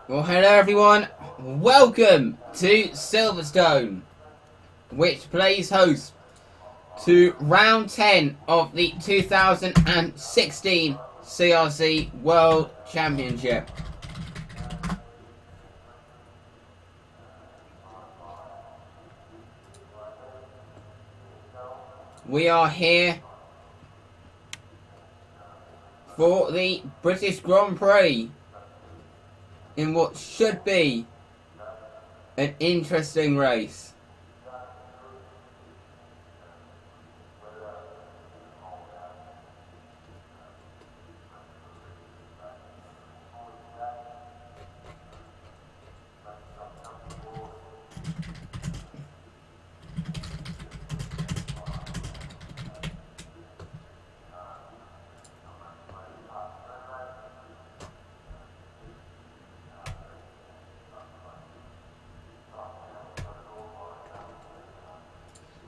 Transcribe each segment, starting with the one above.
Well, hello everyone. Welcome to Silverstone, which plays host to round 10 of the 2016 CRC World Championship. We are here for the British Grand Prix in what should be an interesting race.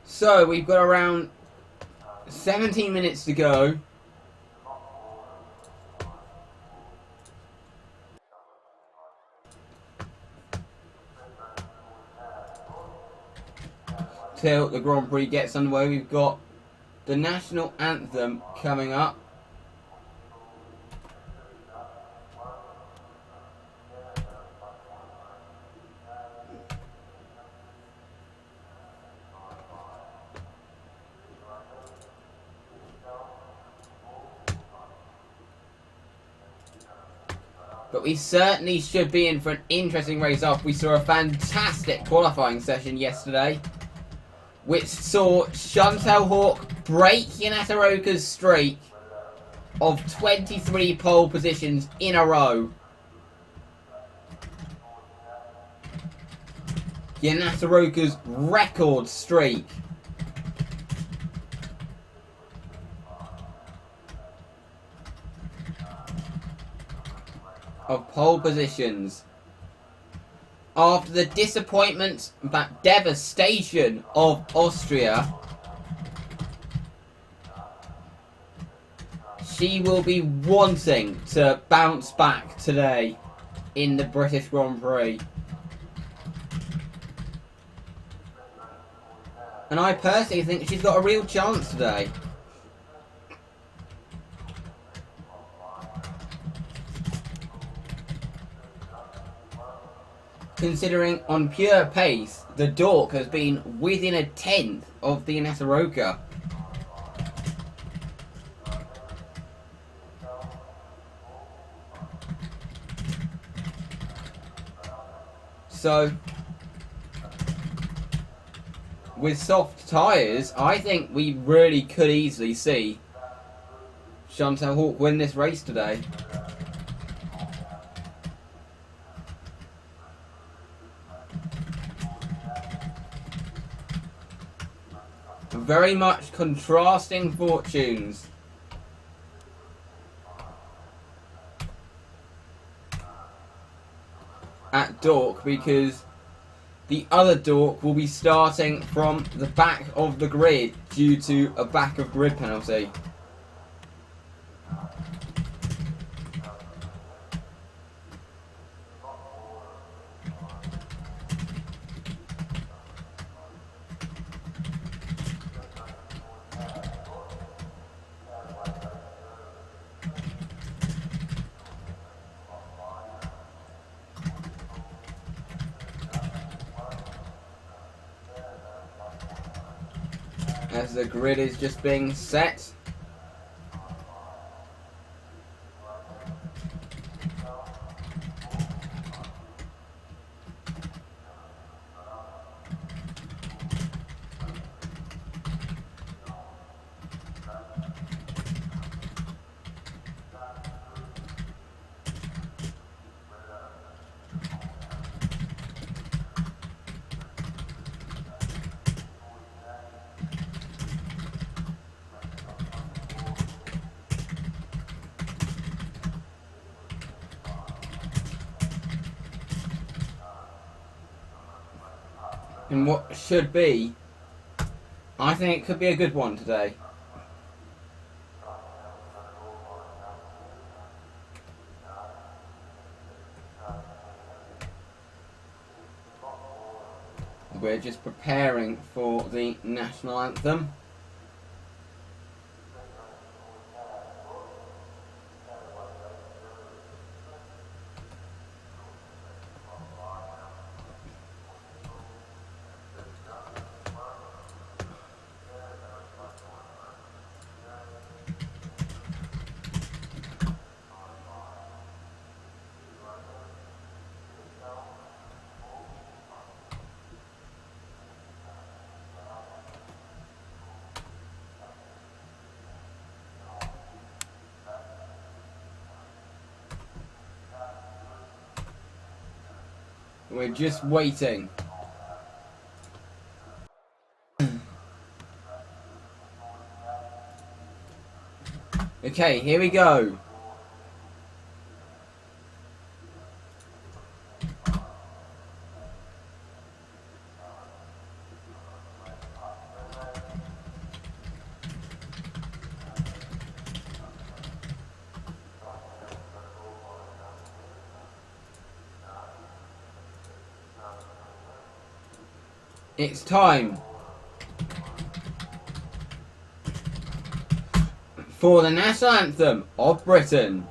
So we've got around 17 minutes to go. Till the Grand Prix gets underway. We've got the national anthem coming up. But we certainly should be in for an interesting race off. We saw a fantastic qualifying session yesterday, which saw Chantal Hawk break Yanata Roka's streak of 23 pole positions in a row. Yanata Roka's record streak. Of pole positions. After the disappointment but devastation of Austria, she will be wanting to bounce back today in the British Grand Prix. And I personally think she's got a real chance today. Considering on pure pace, the Dork has been within a tenth of the Yanata Roka. So, with soft tyres, I think we really could easily see Chantal Hawk win this race today. Very much contrasting fortunes. At Dork, because the other Dork will be starting from the back of the grid due to a back of grid penalty. As the grid is just being set. In what should be, I think it could be a good one today. we're just preparing for the national anthem. We're just waiting. Okay, here we go. It's time for the national anthem of Britain.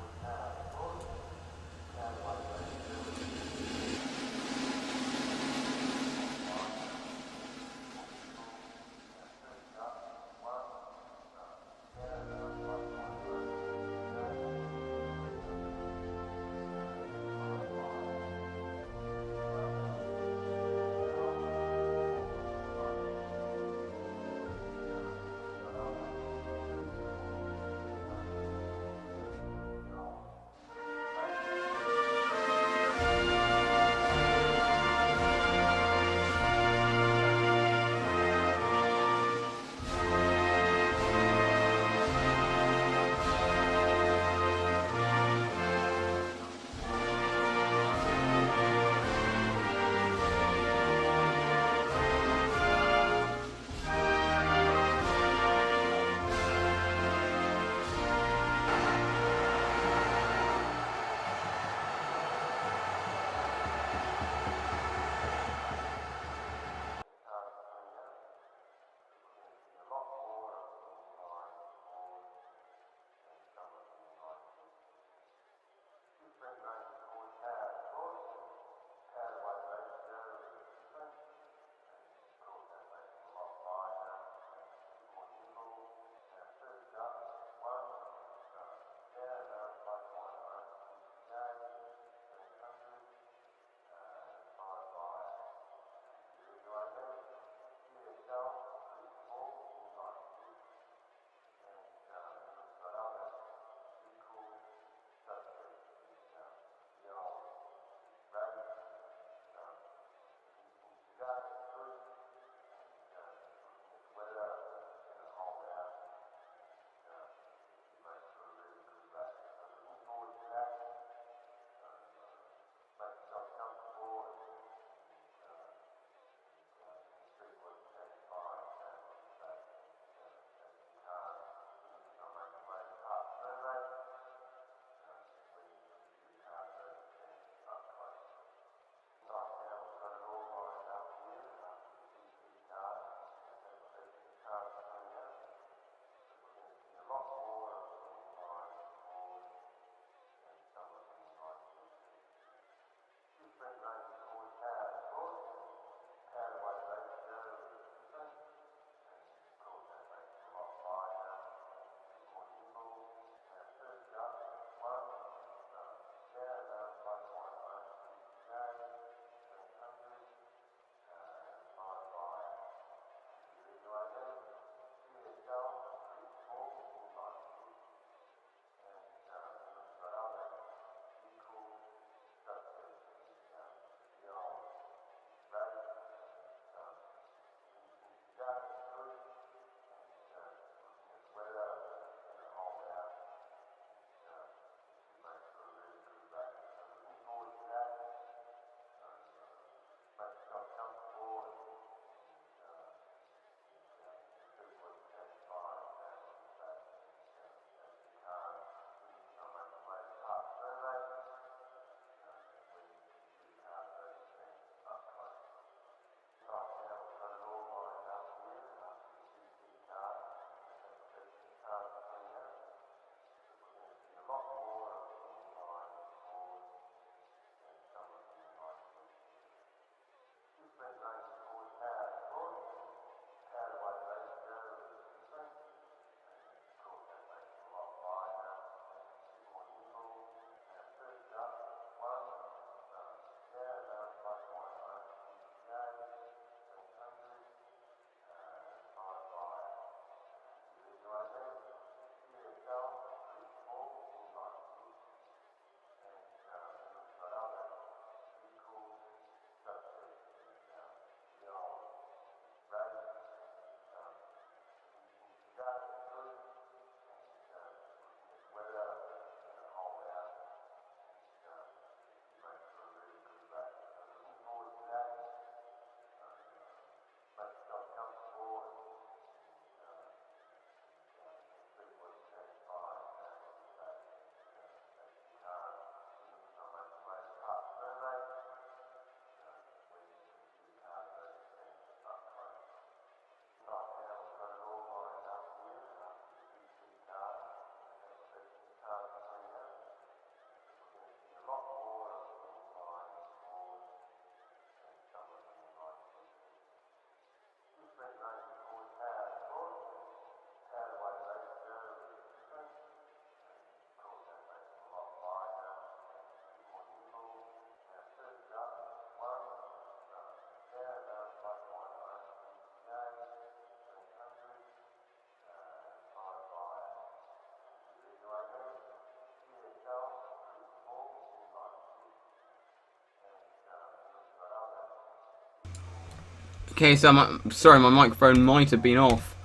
Okay, so I'm sorry, my microphone might have been off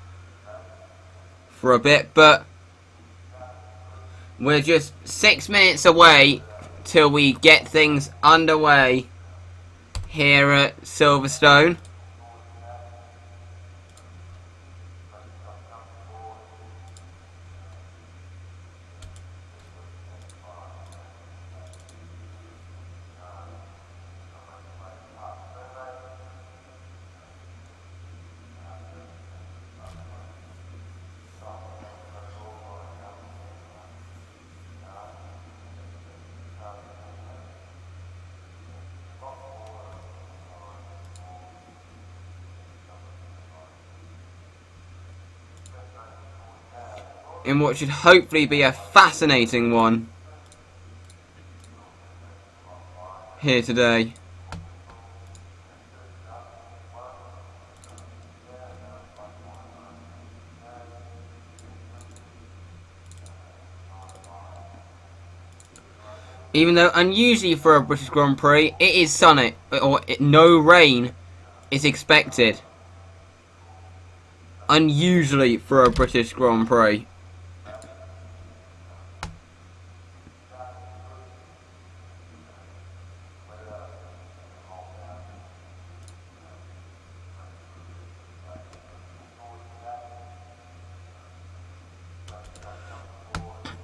for a bit, but we're just 6 minutes away till we get things underway here at Silverstone. In what should hopefully be a fascinating one here today. Even though unusually for a British Grand Prix, it is sunny, or no rain is expected. Unusually for a British Grand Prix.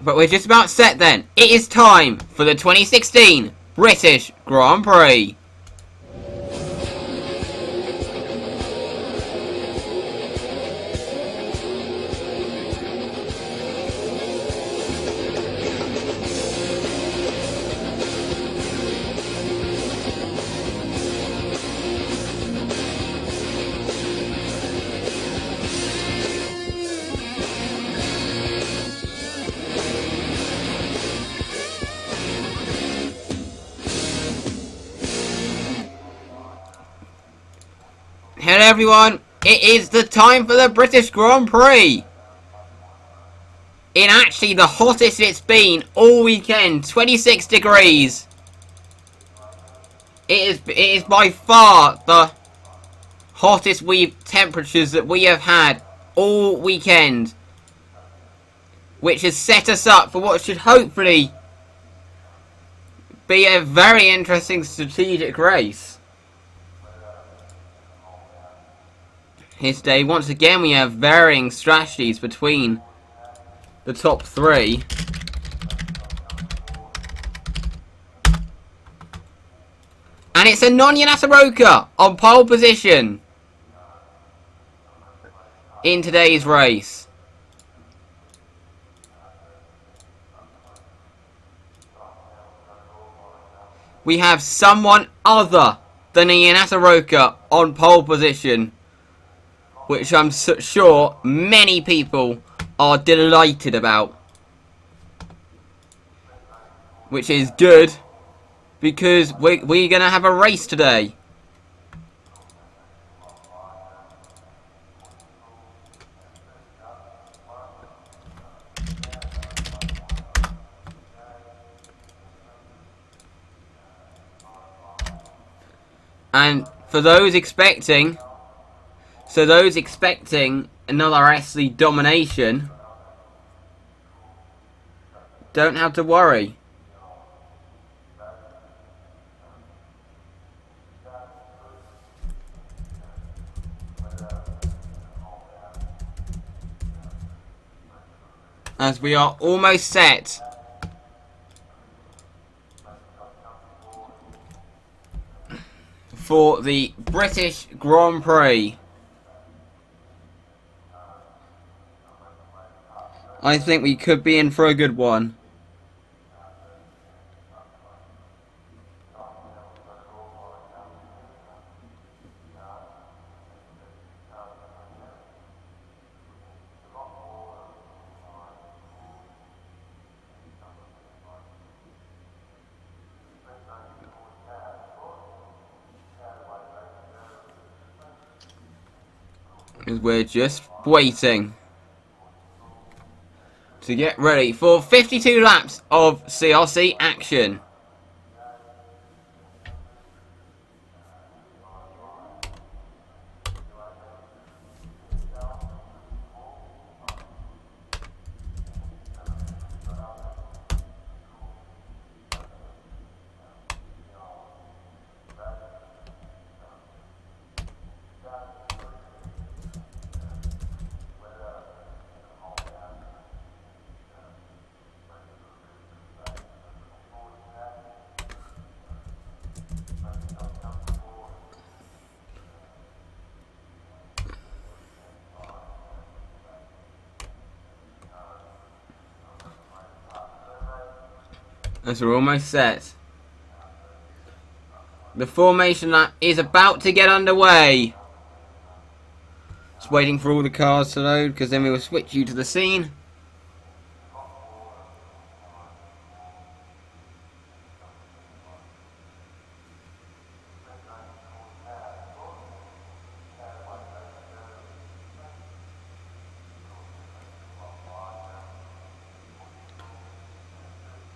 But we're just about set then. It is time for the 2016 British Grand Prix. Hello everyone, it is the time for the British Grand Prix. In actually the hottest it's been all weekend, 26 degrees. It is by far the hottest temperatures that we have had all weekend. Which has set us up for what should hopefully be a very interesting strategic race. Here today, once again, we have varying strategies between the top three. And it's Anonia Nasaroka on pole position in today's race. We have someone other than Anonia Nasaroka on pole position, which I'm sure many people are delighted about. Which is good, because we're going to have a race today. And for those expecting... So those expecting another Astley domination don't have to worry. As we are almost set for the British Grand Prix. I think we could be in for a good one. Because we're just waiting to get ready for 52 laps of CRC action. As we're almost set. The formation lap is about to get underway. Just waiting for all the cars to load, because then we will switch you to the scene.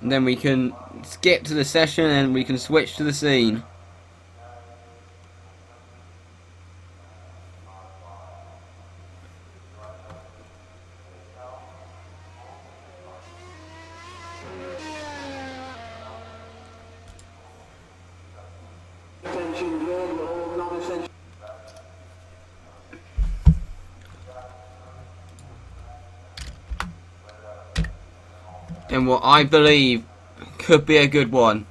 And then we can skip to the session and we can switch to the scene. And what I believe could be a good one.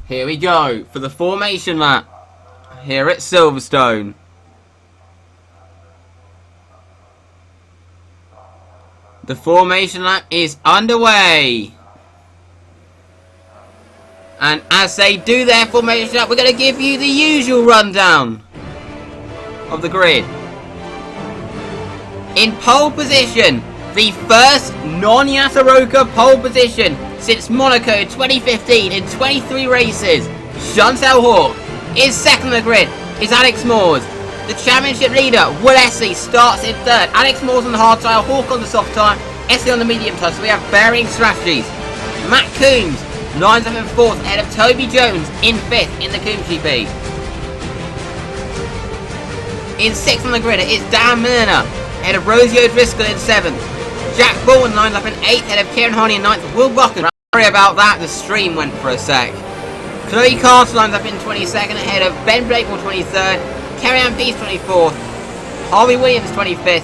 Here we go for the formation lap here at Silverstone. The formation lap is underway. And as they do their formation lap, we're going to give you the usual rundown of the grid. In pole position, the first non-Yataroka pole position since Monaco 2015 in 23 races. Chantal Hawk is second on the grid, is Alex Moores. The championship leader, Will Essie, starts in third. Alex Moores on the hard tyre, Hawk on the soft tyre, Essie on the medium tyre, so we have varying strategies. Matt Coombs lines up in fourth ahead of Toby Jones in fifth in the Coombs GP. In sixth on the grid it is Dan Milner ahead of Rosie O'Driscoll in seventh. Jack Baldwin lines up in eighth ahead of Kieran Harney in ninth. Will Buchan. Sorry about that, the stream went for a sec. Chloe Carter lines up in 22nd ahead of Ben Blakemore 23rd. Kerry-Ann Peace 24th. Harvey Williams 25th.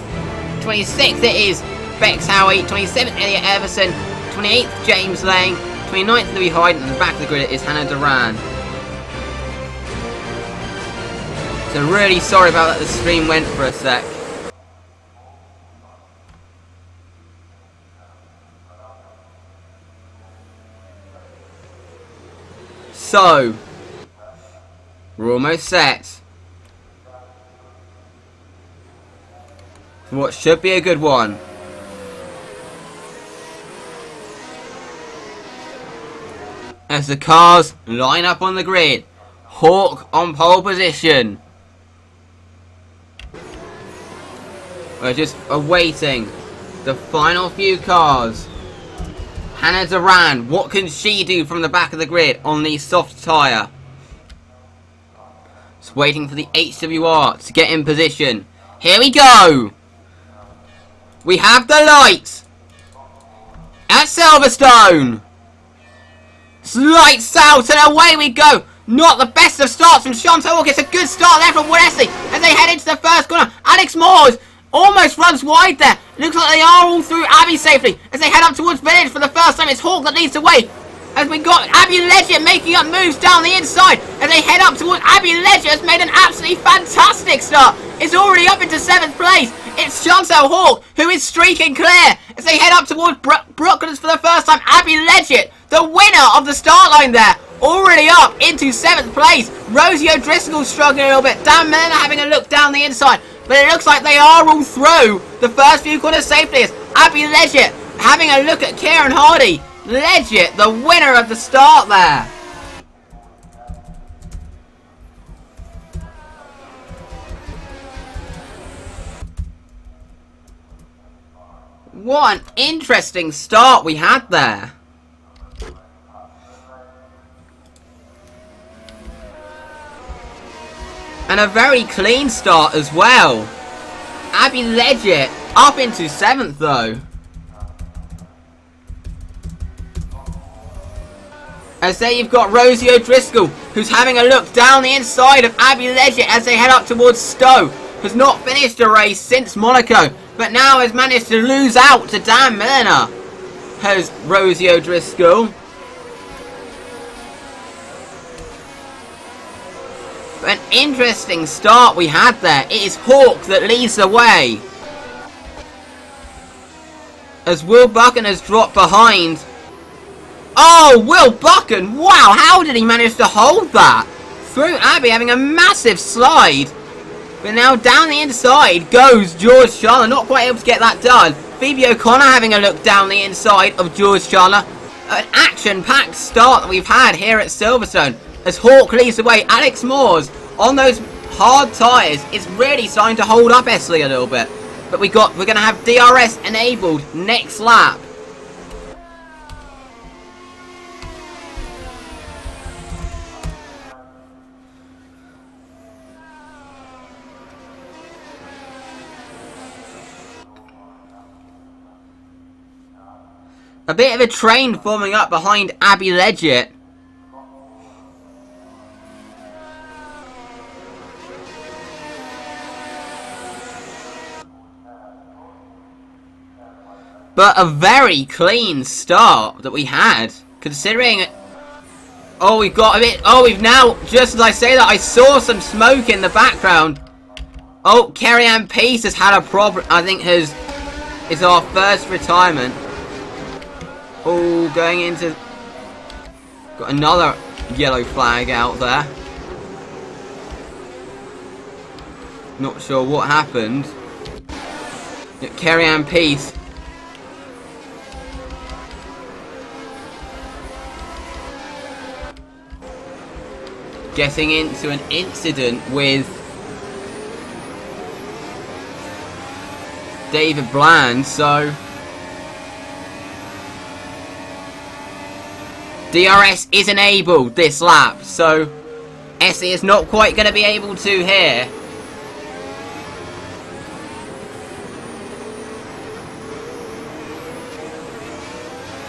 26th it is Bex Howie. 27th Elliot Everson. 28th James Lang. 29th Louis Hyde, and at the back of the grid is Hannah Duran. So really sorry about that, the stream went for a sec. So, we're almost set. For what should be a good one. As the cars line up on the grid. Hawk on pole position. We're just awaiting the final few cars. Hannah Duran, what can she do from the back of the grid on the soft tyre? Just waiting for the HWR to get in position. Here we go. We have the lights at Silverstone. Lights out and away we go. Not the best of starts from Chantal Hawk. It's a good start there from Wesley as they head into the first corner. Alex Moores almost runs wide there. Looks like they are all through Abbey safely as they head up towards Village for the first time. It's Hawk that leads the way as we got Abby Ledger making up moves down the inside as they head up towards Abby Ledger. Has made an absolutely fantastic start. It's already up into 7th place. It's Chantal Hawk who is streaking clear as they head up towards Brooklands for the first time. Abby Ledger, the winner of the start line there, already up into 7th place. Rosie O'Driscoll struggling a little bit. Dan Milner having a look down the inside. But it looks like they are all through the first few corners safely. As Abby Ledger having a look at Kieran Hardy. Ledger, the winner of the start there. What an interesting start we had there. And a very clean start as well. Abby Ledger up into 7th though. As there you've got Rosie O'Driscoll, who's having a look down the inside of Abby Ledger as they head up towards Stowe. Has not finished a race since Monaco, but now has managed to lose out to Dan Milner. Has Rosie O'Driscoll. An interesting start we had there. It is Hawk that leads the way. As Will Buchan has dropped behind. Oh, Will Buchan! Wow, how did he manage to hold that? Through Abby having a massive slide. But now down the inside goes George Chandler. Not quite able to get that done. Phoebe O'Connor having a look down the inside of George Chandler. An action-packed start that we've had here at Silverstone. As Hawk leads the way. Alex Moores on those hard tyres is really starting to hold up Esley a little bit. But we're going to have DRS enabled next lap. A bit of a train forming up behind Abby Leggett. But a very clean start that we had, considering... Oh, we've got a bit... Oh, we've now... Just as I say that, I saw some smoke in the background. Oh, Kerry-Ann Peace has had a problem. I think is our first retirement. Oh, going into... Got another yellow flag out there. Not sure what happened. Kerry-Ann Peace. Getting into an incident with David Bland, so DRS is enabled this lap, so Essie is not quite going to be able to here.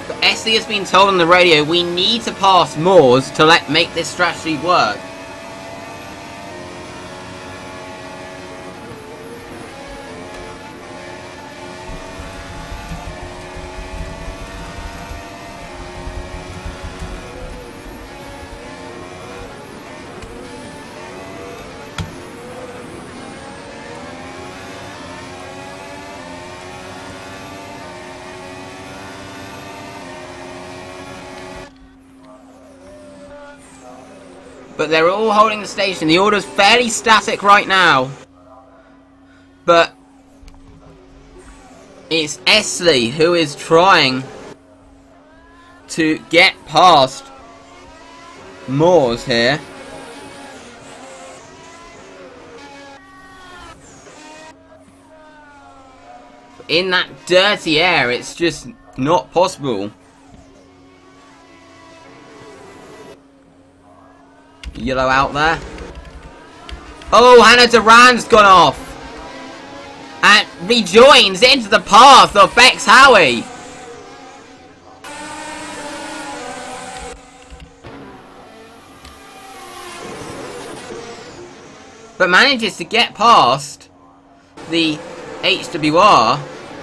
But Essie has been told on the radio we need to pass Moores to make this strategy work. But they're all holding the station. The order's fairly static right now. But it's Esley who is trying to get past Moores here. In that dirty air, it's just not possible. Yellow out there. Oh, Hannah Duran's gone off. And rejoins into the path of Bex Howie. But manages to get past the HWR.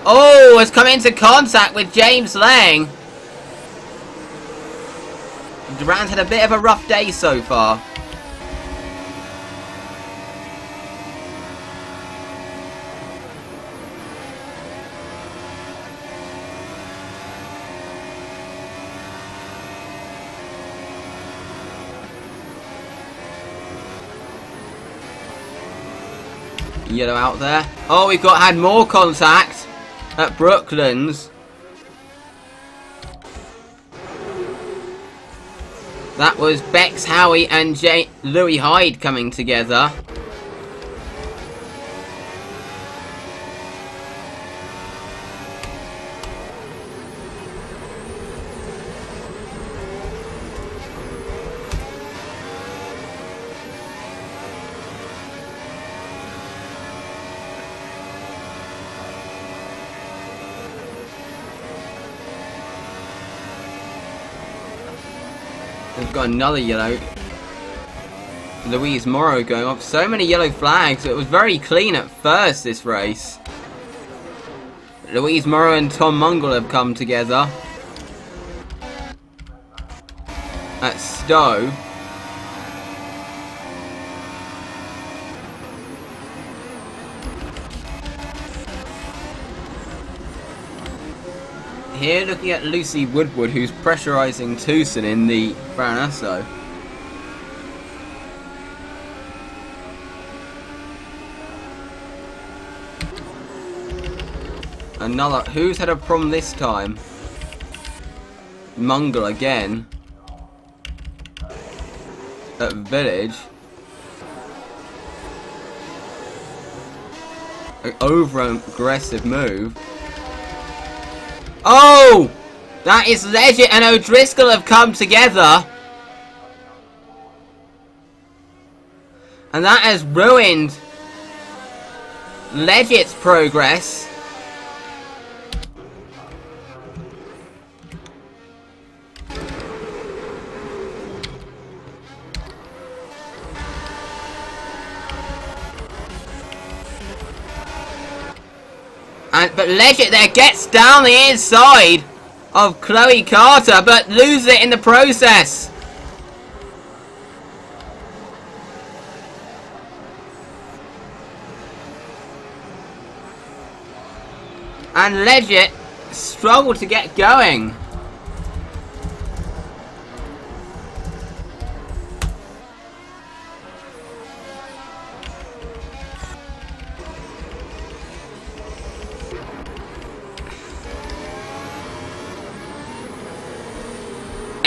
Oh, has come into contact with James Lang. Duran's had a bit of a rough day so far. Yellow out there. Oh, we've had more contact at Brooklands. That was Bex Howie and Louis Hyde coming together. We've got another yellow. Louise Morrow going off. So many yellow flags. It was very clean at first, this race. Louise Morrow and Tom Mungle have come together at Stowe. here, looking at Lucy Woodward, who's pressurising Tucson in the Baranasso. Another, who's had a problem this time? Mungle again. At Village. An over-aggressive move. Oh! That is Legit and O'Driscoll have come together. And that has ruined Legit's progress. But Legit there gets down the inside of Chloe Carter, but loses it in the process. And Legit struggled to get going.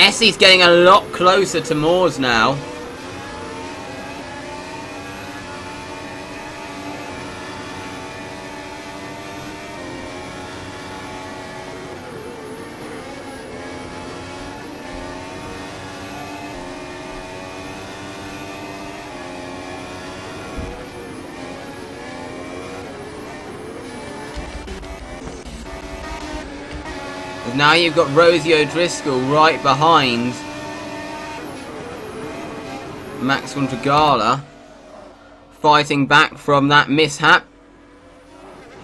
Essie's getting a lot closer to Moores now. Now you've got Rosie O'Driscoll right behind Maxwell Dragala, fighting back from that mishap,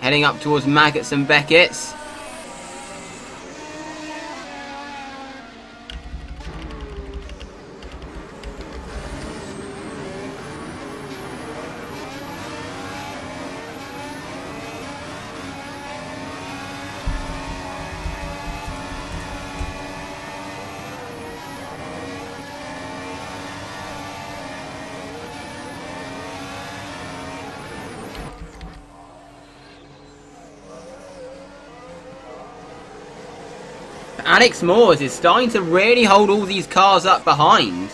heading up towards Maggots and Beckett's. Alex Moores is starting to really hold all these cars up behind.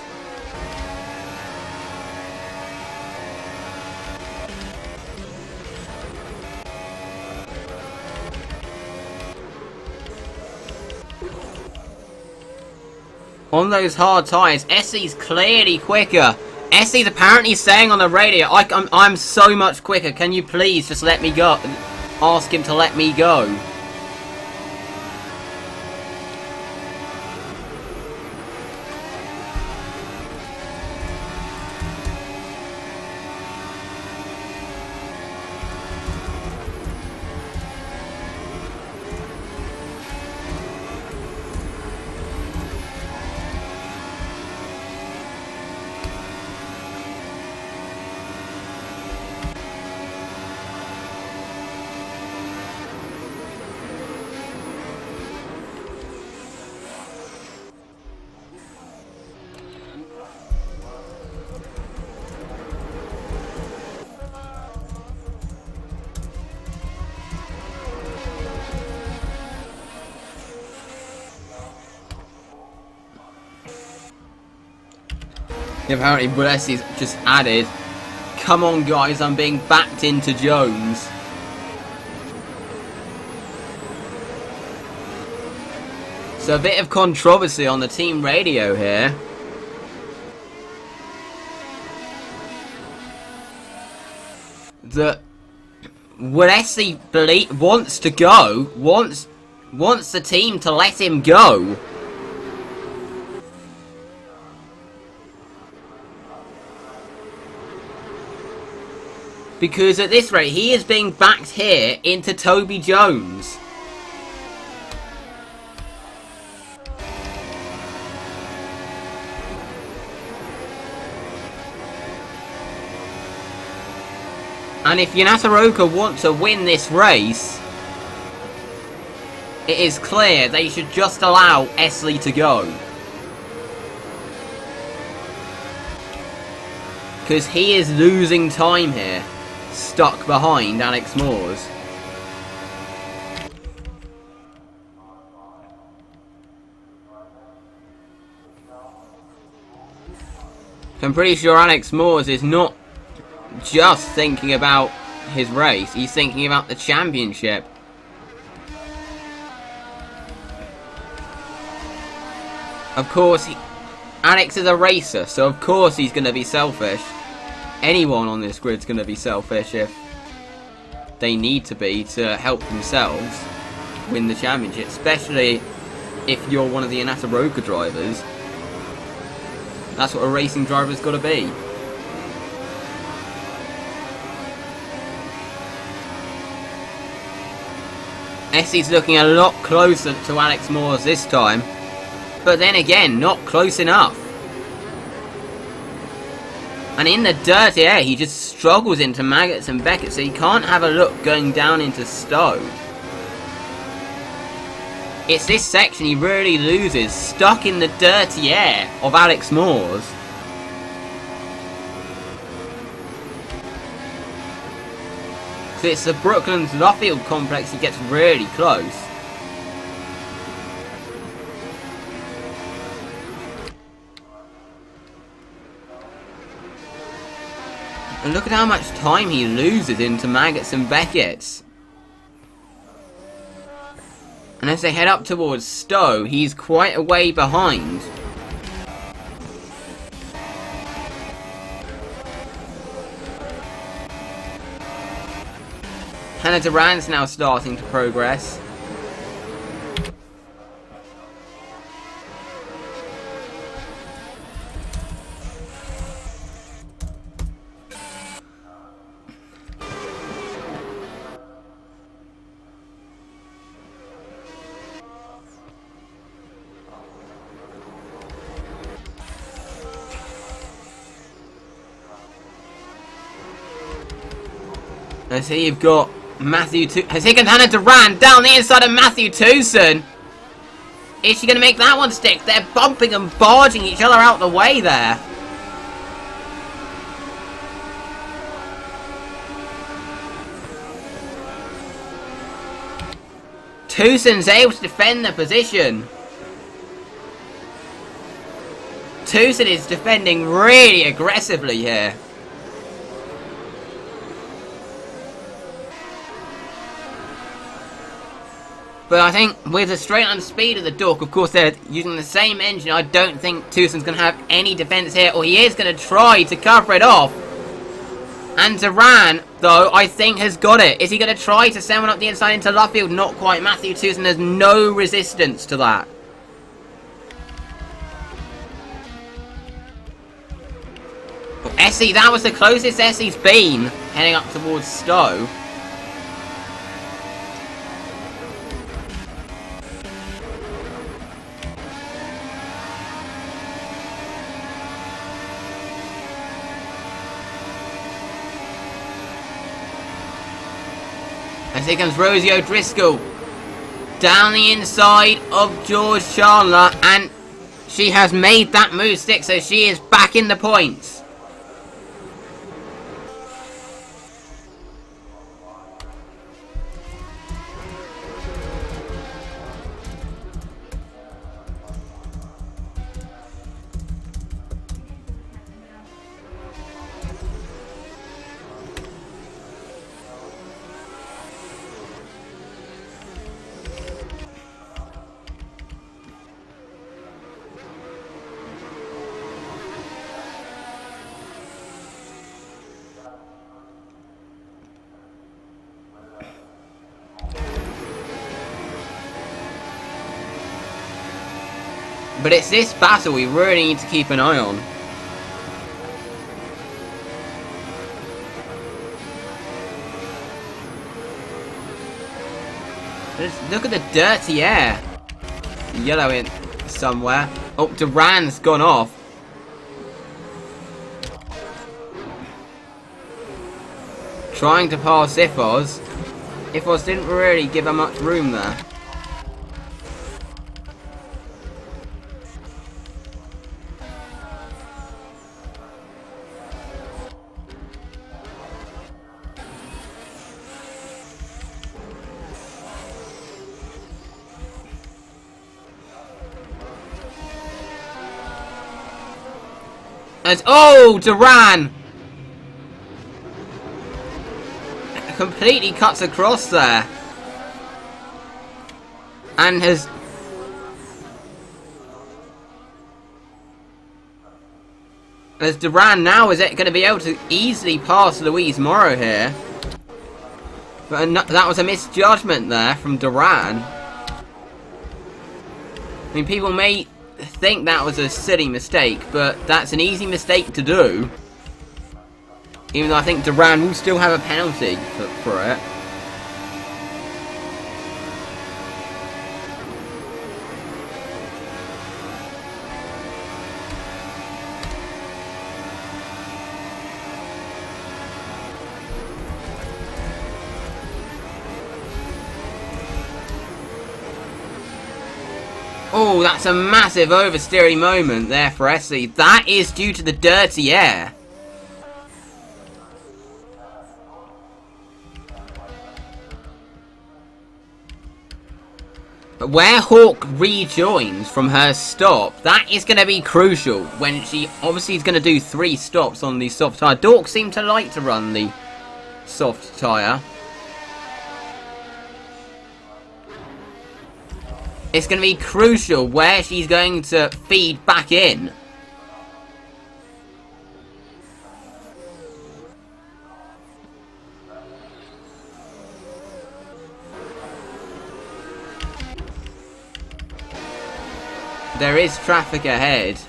On those hard tyres, Essie's clearly quicker. Essie's apparently saying on the radio, I'm so much quicker, can you please just let me go? Ask him to let me go. Apparently Blessie's just added, come on guys, I'm being backed into Jones. So a bit of controversy on the team radio here. That Blessie wants to go, wants the team to let him go. Because at this rate, he is being backed here into Toby Jones. And if Yanataroka wants to win this race, it is clear they should just allow Esli to go. Because he is losing time here, stuck behind Alex Moores. I'm pretty sure Alex Moores is not just thinking about his race, he's thinking about the championship. Of course, Alex is a racer, so of course he's going to be selfish. Anyone on this grid's going to be selfish if they need to be to help themselves win the championship, especially if you're one of the Inata Roka drivers. That's what a racing driver's got to be. Essie's looking a lot closer to Alex Moores this time, but then again, not close enough. And in the dirty air, he just struggles into Maggots and Beckett, so he can't have a look going down into Stowe. It's this section he really loses, stuck in the dirty air of Alex Moores. So it's the Brooklands-Luffield complex he gets really close. And look at how much time he loses into Maggots and Beckett's. And as they head up towards Stowe, he's quite a way behind. Hannah Duran's now starting to progress. Let's see, you've got Matthew has taken Hannah Duran down the inside of Matthew Towson. Is she going to make that one stick? They're bumping and barging each other out the way there. Towson's able to defend the position. Towson is defending really aggressively here. But I think with the straight line speed of the Duck, of course they're using the same engine, I don't think Towson's going to have any defence here, or he is going to try to cover it off. And Duran, though, I think has got it. Is he going to try to send one up the inside into Luffield? Not quite. Matthew Towson has no resistance to that. But Essie, that was the closest Essie's been, heading up towards Stowe. And here comes Rosie O'Driscoll down the inside of George Chandler, and she has made that move stick, so she is back in the points. But it's this battle we really need to keep an eye on. Just look at the dirty air. Yellow in somewhere. Oh, Duran's gone off. Trying to pass Ifos. Ifos didn't really give her much room there. As, oh, Duran completely cuts across there. And has... As Duran now is going to be able to easily pass Louise Morrow here. But that was a misjudgment there from Duran. I mean, people may think that was a silly mistake, but that's an easy mistake to do. Even though I think Duran will still have a penalty for it. Oh, that's a massive oversteering moment there for Essie. That is due to the dirty air. But where Hawk rejoins from her stop, that is going to be crucial when she obviously is going to do 3 stops on the soft tyre. Dork seemed to like to run the soft tyre. It's going to be crucial where she's going to feed back in. There is traffic ahead.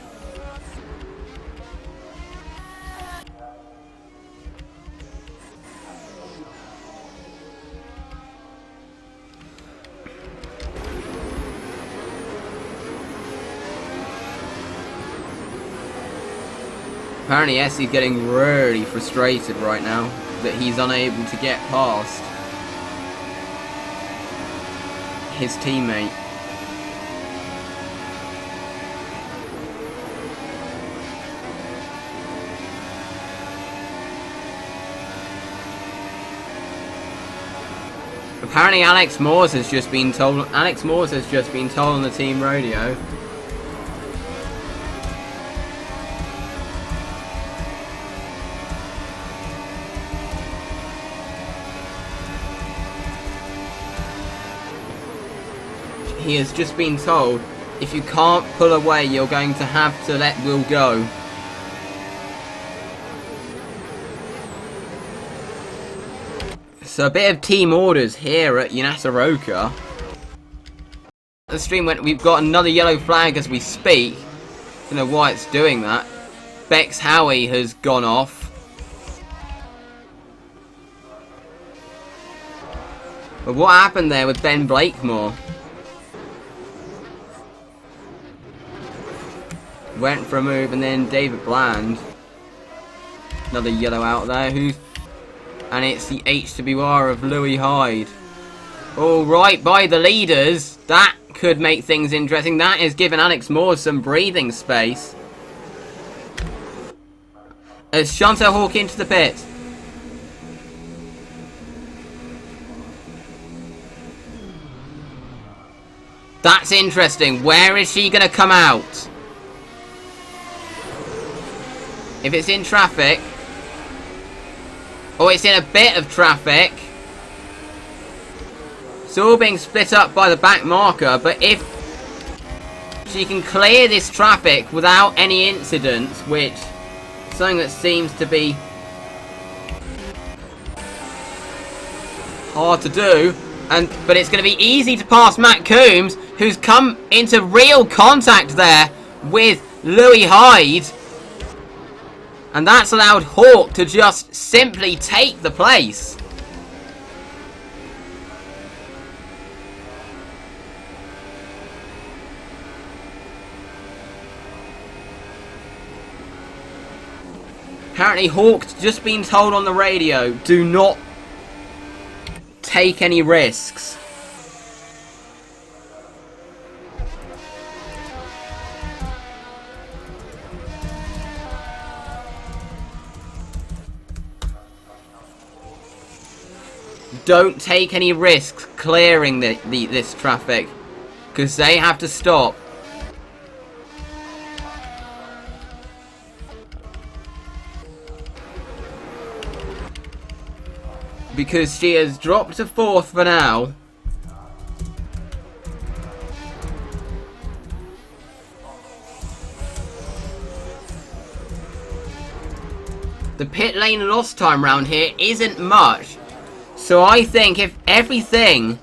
Apparently Essie's getting really frustrated right now that he's unable to get past his teammate. Apparently Alex Moores has just been told on the team radio. He has just been told, if you can't pull away, you're going to have to let Will go. So a bit of team orders here at Yanasaroka. The stream went, we've got another yellow flag as we speak. Don't know why it's doing that. Bex Howie has gone off. But what happened there with Ben Blakemore? Went for a move, and then David Bland. Another yellow out there. And it's the HWR of Louis Hyde. All right, by the leaders. That could make things interesting. That is giving Alex Moore some breathing space. As Chantal Hawk into the pit. That's interesting. Where is she going to come out? If it's in traffic. Or it's in a bit of traffic. It's all being split up by the back marker. But if she can clear this traffic without any incidents, which is something that seems to be hard to do. But it's going to be easy to pass Matt Coombs, who's come into real contact there with Louis Hyde. And that's allowed Hawk to just simply take the place. Apparently Hawk's just been told on the radio, do not take any risks. Don't take any risks clearing this traffic, because they have to stop. because she has dropped to 4th for now. The pit lane loss time round here isn't much. So I think if everything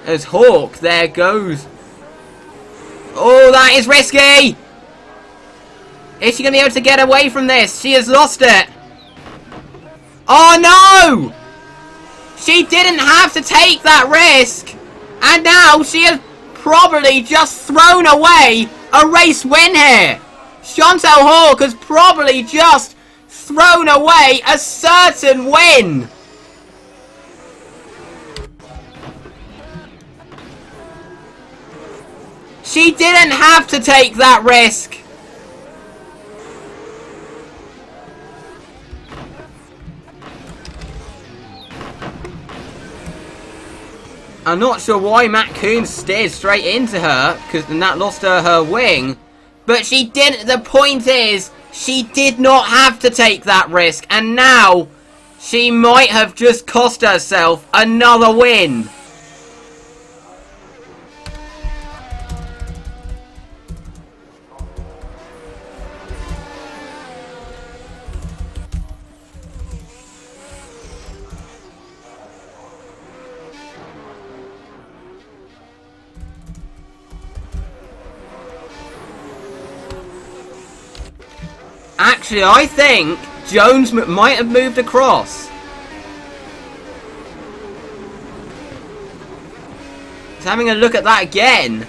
as Hawk, there goes. Oh, that is risky! Is she going to be able to get away from this? She has lost it. Oh no! She didn't have to take that risk. And now she has probably just thrown away a race win here. Chantal Hawk has probably just thrown away a certain win. She didn't have to take that risk. I'm not sure why Matt Coon steered straight into her, because that lost her wing. But she didn't. The point is, she did not have to take that risk. And now, she might have just cost herself another win. Actually, I think Jones might have moved across. Just having a look at that again.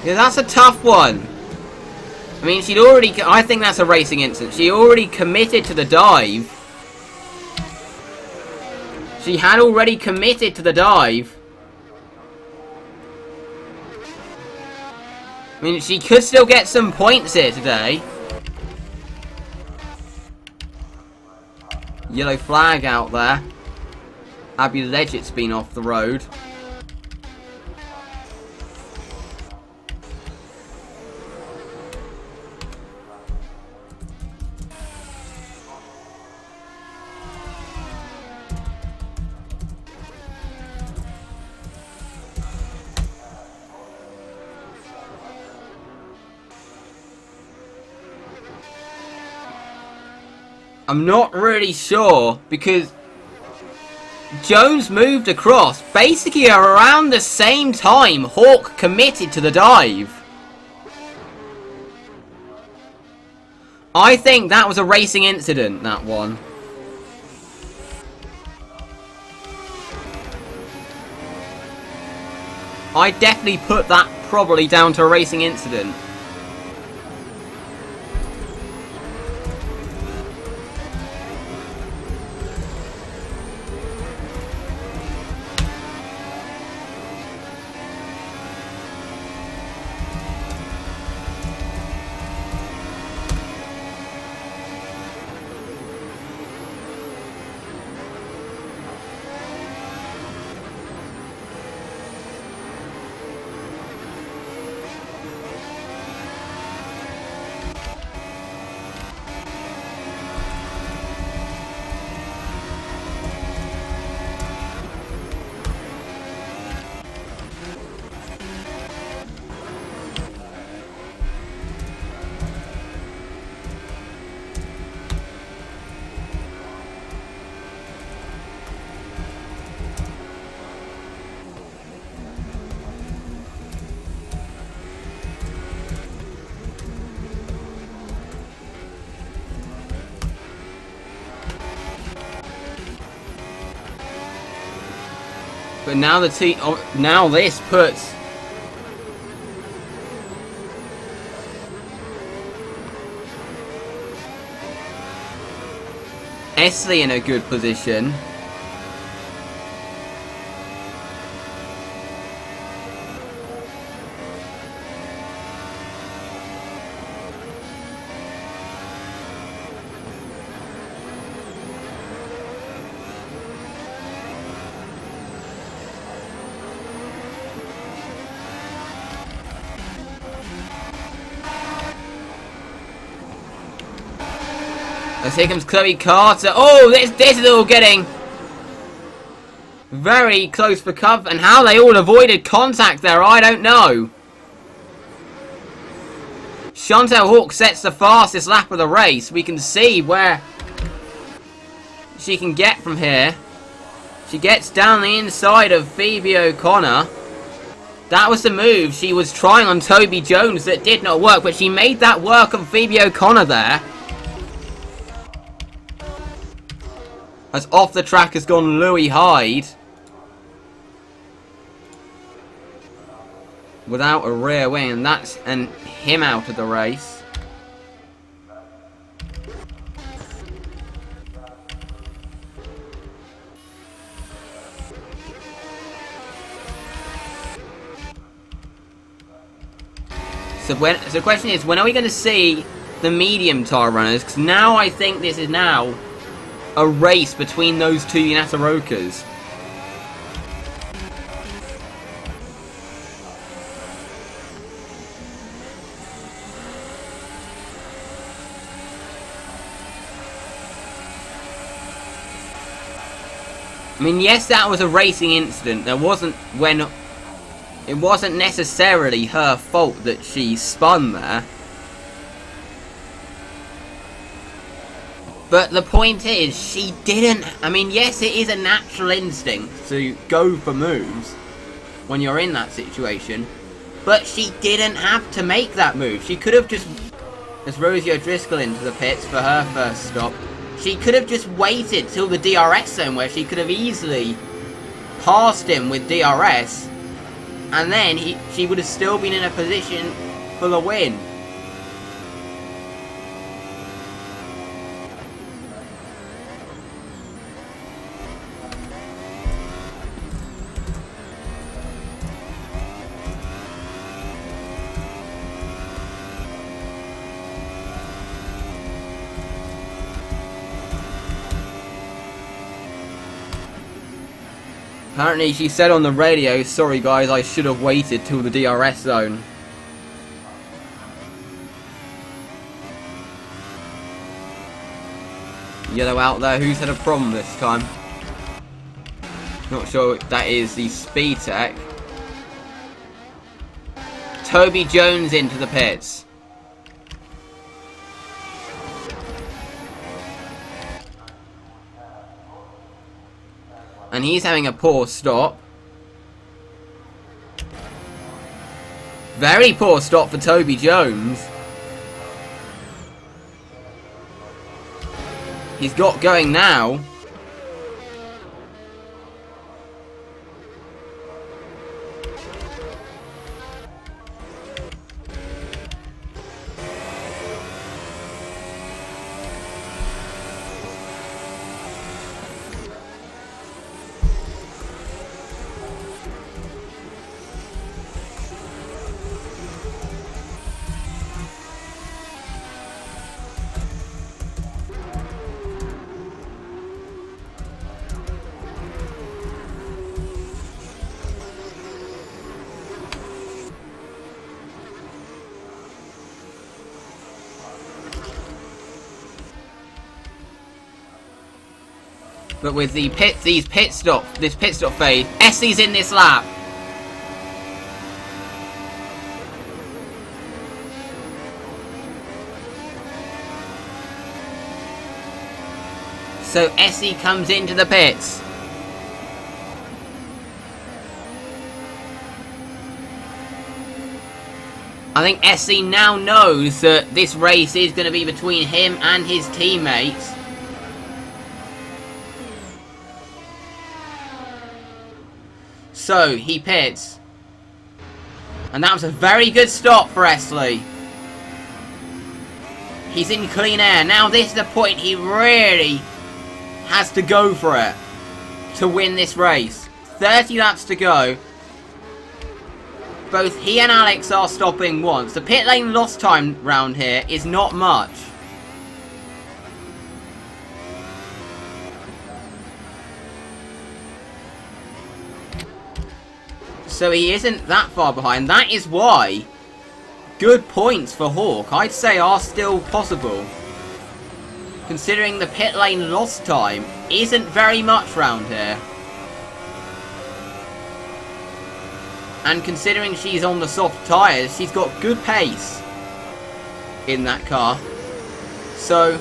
Yeah, that's a tough one. I mean, she'd already... I think that's a racing incident. She already committed to the dive. She had already committed to the dive. I mean, she could still get some points here today. Yellow flag out there. Abby Leggett's been off the road. I'm not really sure, because Jones moved across basically around the same time Hawk committed to the dive. I think that was a racing incident, that one. I definitely put that probably down to a racing incident. But now the team, now this puts Esley in a good position. As here comes Chloe Carter. Oh, this is all getting very close for cover. And how they all avoided contact there, I don't know. Chantel Hawk sets the fastest lap of the race. We can see where she can get from here. She gets down the inside of Phoebe O'Connor. That was the move she was trying on Toby Jones that did not work, but she made that work on Phoebe O'Connor there. As off the track has gone Louis Hyde. Without a rear wing, and him out of the race. So the question is, when are we going to see the medium tire runners? Because now I think this is now a race between those two Yanatarokas. I mean, yes, that was a racing incident. It wasn't necessarily her fault that she spun there. But the point is, she didn't... I mean, yes, it is a natural instinct to go for moves when you're in that situation. But she didn't have to make that move. She could have just... As Rosie O'Driscoll into the pits for her first stop. She could have just waited till the DRS zone where she could have easily passed him with DRS. And then she would have still been in a position for the win. Apparently she said on the radio, sorry guys, I should have waited till the DRS zone. Yellow out there, who's had a problem this time? Not sure if that is the Speed Tech. Toby Jones into the pits. And he's having a poor stop. Very poor stop for Toby Jones. He's got going now. But with this pit stop fade, Essie's in this lap. So Essie comes into the pits. I think Essie now knows that this race is going to be between him and his teammates. So, he pits. And that was a very good stop for Eslie. He's in clean air. Now this is the point he really has to go for it to win this race. 30 laps to go. Both he and Alex are stopping once. The pit lane lost time round here is not much. So he isn't that far behind. That is why good points for Hawk, I'd say, are still possible. considering the pit lane loss time isn't very much round here. And considering she's on the soft tyres, she's got good pace in that car. So,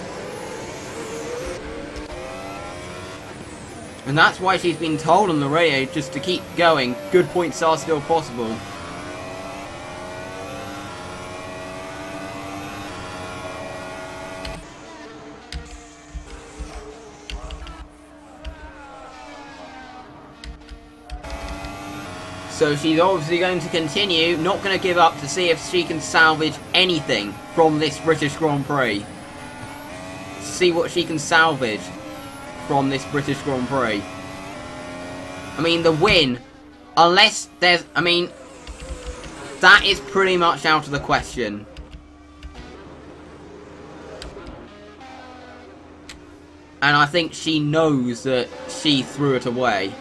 and that's why she's been told on the radio just to keep going. Good points are still possible. So she's obviously going to continue, not going to give up to see if she can salvage anything from this British Grand Prix. See what she can salvage from this British Grand Prix. I mean, the win, unless there's, I mean, that is pretty much out of the question. And I think she knows that she threw it away.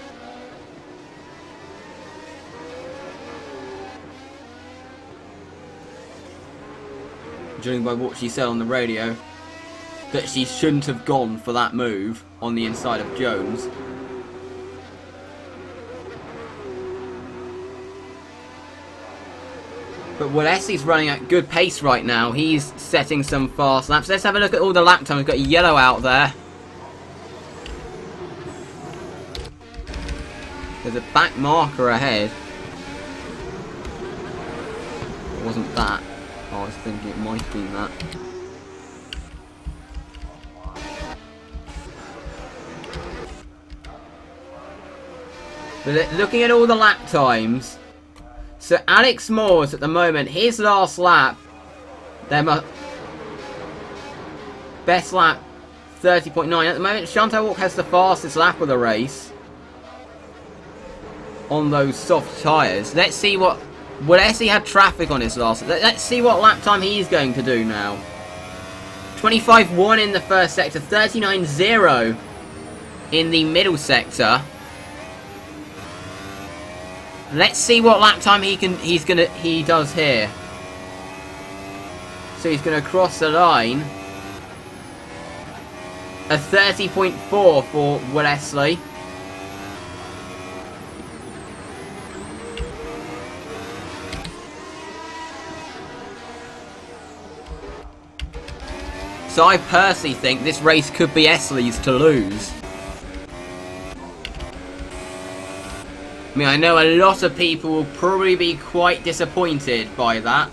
Judging by what she said on the radio, that she shouldn't have gone for that move on the inside of Jones. But Walesi's running at good pace right now. He's setting some fast laps. Let's have a look at all the lap times. We've got yellow out there. There's a back marker ahead. It wasn't that. Oh, I was thinking it might have been that. But looking at all the lap times, so Alex Moores at the moment, his last lap, best lap 30.9. At the moment, Chantal Walk has the fastest lap of the race on those soft tyres. Let's see what... Walesi had traffic on his last... Let's see what lap time he's going to do now. 25.1 in the first sector, 39.0 in the middle sector. Let's see what lap time he does here. So he's gonna cross the line. A 30.4 for Walesi. So I personally think this race could be Esley's to lose. I mean, I know a lot of people will probably be quite disappointed by that.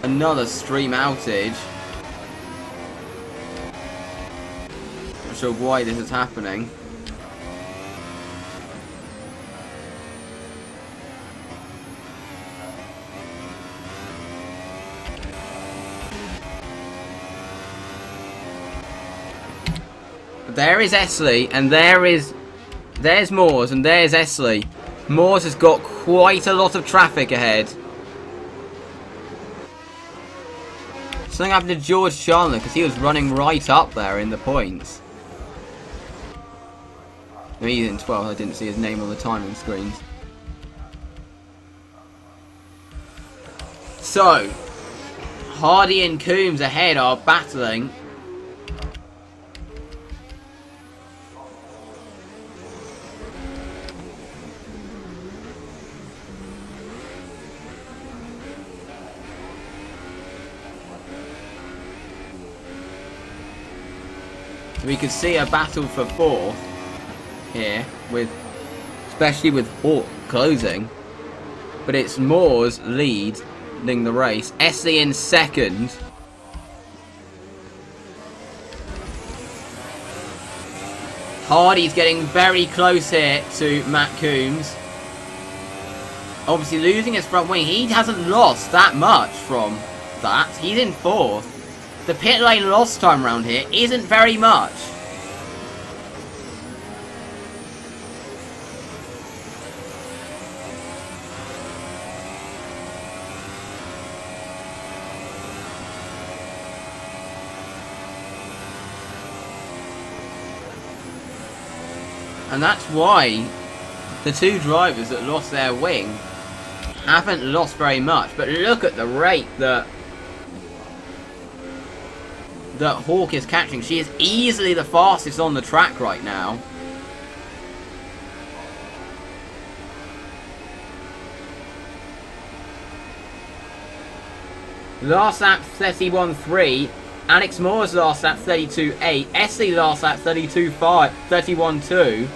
Another stream outage. Not sure why this is happening. There is Esley, and there's Moores, and there's Esley. Moores has got quite a lot of traffic ahead. Something happened to George Chandler because he was running right up there in the points. No, he's in 12th. I didn't see his name on the timing screens. So, Hardy and Coombs ahead are battling. We could see a battle for 4th here, especially with Hawk closing. But it's Moores leading the race. Esley in 2nd. Hardy's getting very close here to Matt Coombs. Obviously losing his front wing. He hasn't lost that much from that. He's in 4th. The pit lane loss time around here isn't very much. And that's why the two drivers that lost their wing haven't lost very much. But look at the rate that that Hawk is catching. She is easily the fastest on the track right now. Last lap 31.3. Alex Moore's last lap 32.8. Esley last lap 32.5. 31.2.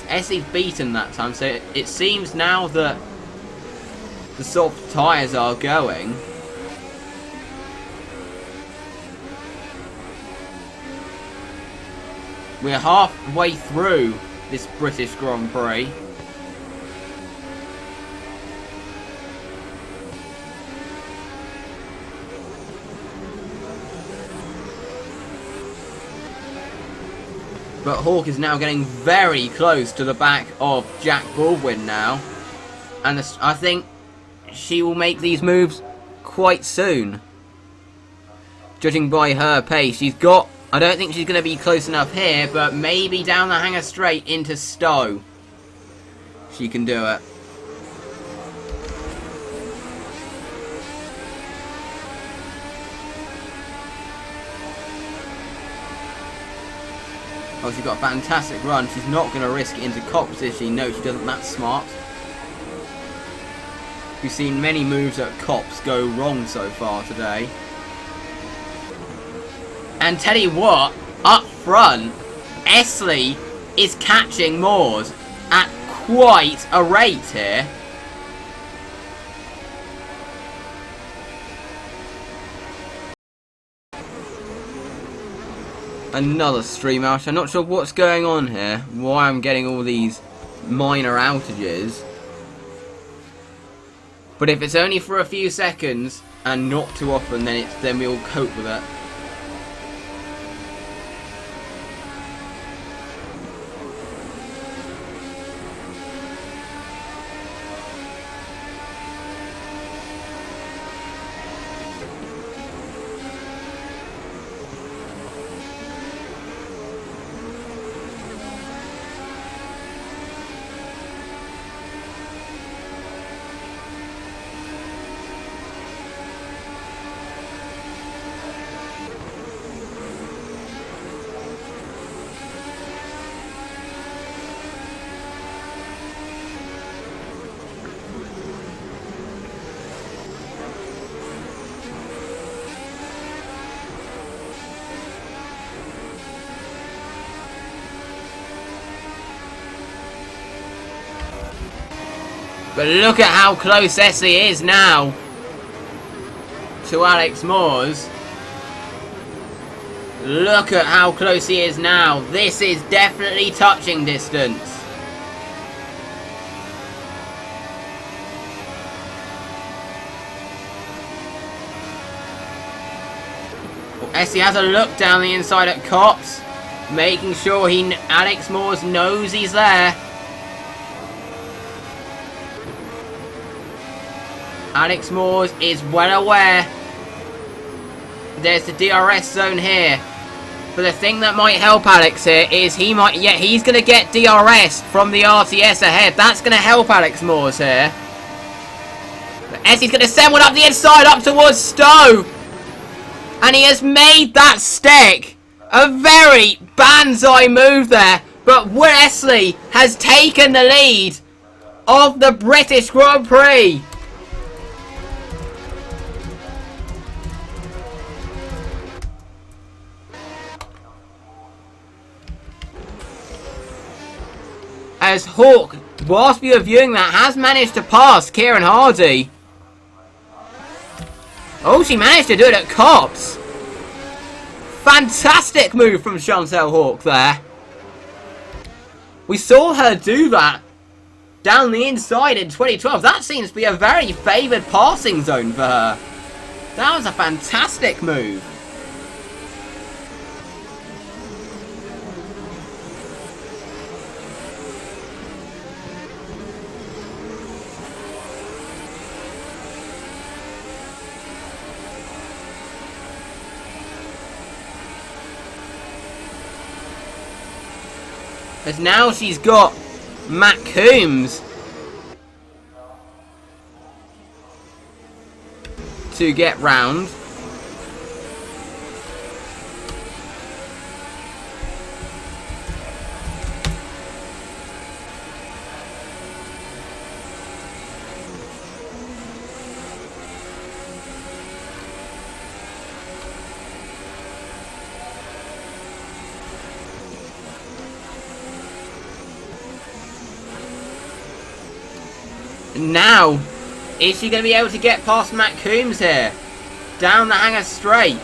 Esley's beaten that time, so it seems now that the soft tyres are going. We're halfway through this British Grand Prix. But Hawk is now getting very close to the back of Jack Baldwin now. And I think she will make these moves quite soon. Judging by her pace, I don't think she's going to be close enough here, but maybe down the hanger straight into Stowe. She can do it. Oh, she's got a fantastic run. She's not going to risk it into Cops, is she? No, she doesn't. That's smart. We've seen many moves at Cops go wrong so far today. And tell you what, up front, Esley is catching Moores at quite a rate here. Another stream outage. I'm not sure what's going on here, why I'm getting all these minor outages. But if it's only for a few seconds and not too often, then we'll cope with it. But look at how close Esley is now to Alex Moores. Look at how close he is now. This is definitely touching distance. Well, Esley has a look down the inside at Cops, making sure Alex Moores knows he's there. Alex Moores is well aware there's the DRS zone here. But the thing that might help Alex here is he's going to get DRS from the RTS ahead. That's going to help Alex Moores here. But Esley's going to send one up the inside, up towards Stowe. And he has made that stick. A very banzai move there. But Esley has taken the lead of the British Grand Prix. As Hawk, whilst we were viewing that, has managed to pass Kieran Hardy. Oh, she managed to do it at Cops. Fantastic move from Chantel Hawk there. We saw her do that down the inside in 2012. That seems to be a very favoured passing zone for her. That was a fantastic move. As now she's got Matt Coombs to get round. Now, is she going to be able to get past Matt Coombs here? Down the hanger straight.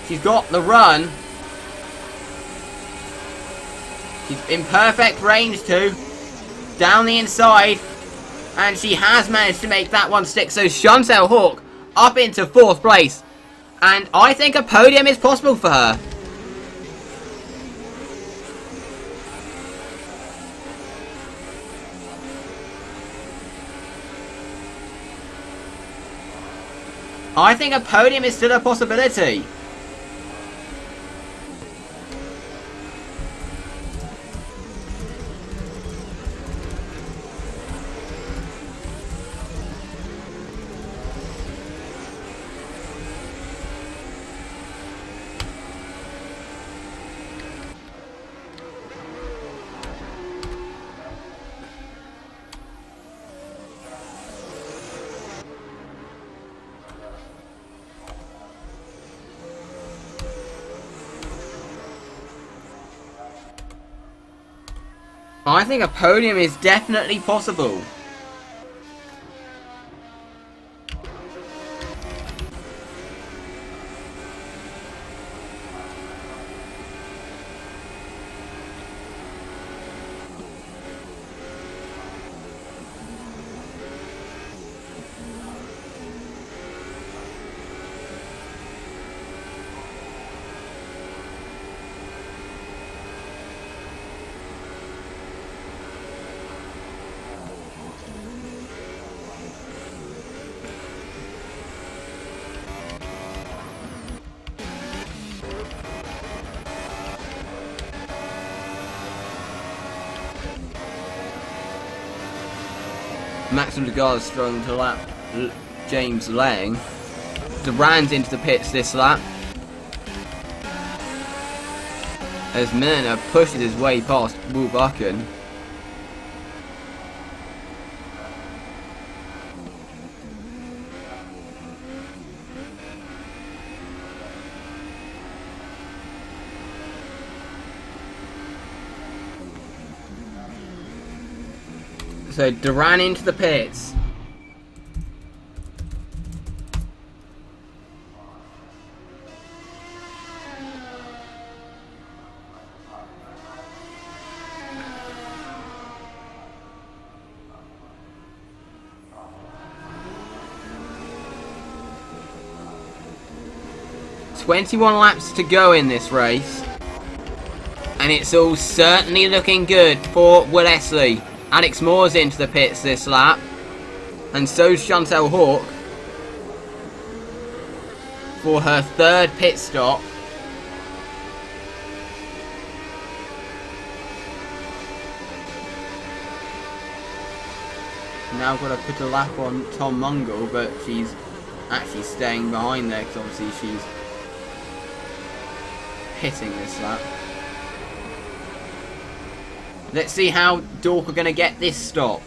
She's got the run. She's in perfect range too. Down the inside. And she has managed to make that one stick. So Chantel Hawk up into 4th place. And I think a podium is possible for her. I think a podium is still a possibility. I think a podium is definitely possible. Maxim Degar's struggling to lap James Lang. Duran's into the pits this lap. As Milner pushes his way past Will Buchan. So Duran into the pits. "21 laps to go in this race, and it's all certainly looking good for Wellesley. Alex Moore's into the pits this lap, and so's Chantel Hawk for her 3rd pit stop. Now got to put a lap on Tom Mungle, but she's actually staying behind there because obviously she's hitting this lap. Let's see how Dork are going to get this stop.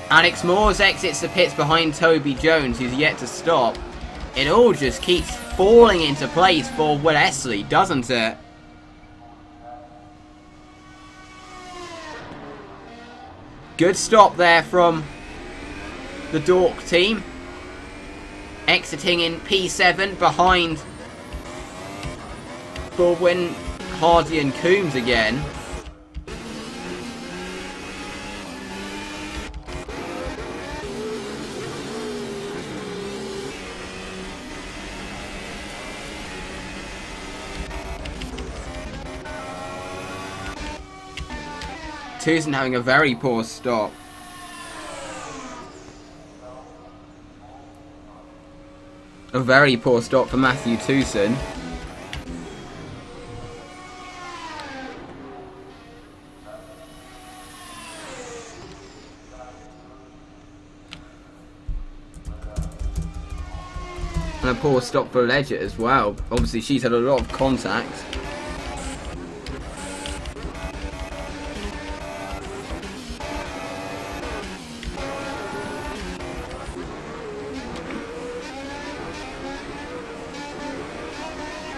Alex Moores exits the pits behind Toby Jones, who's yet to stop. It all just keeps falling into place for Wellesley, doesn't it? Good stop there from the Dork team. Exiting in P7 behind Baldwin, Hardy and Coombs again. Tucson having a very poor stop. A very poor stop for Matthew Tucson. And a poor stop for Ledger as well. Obviously she's had a lot of contact.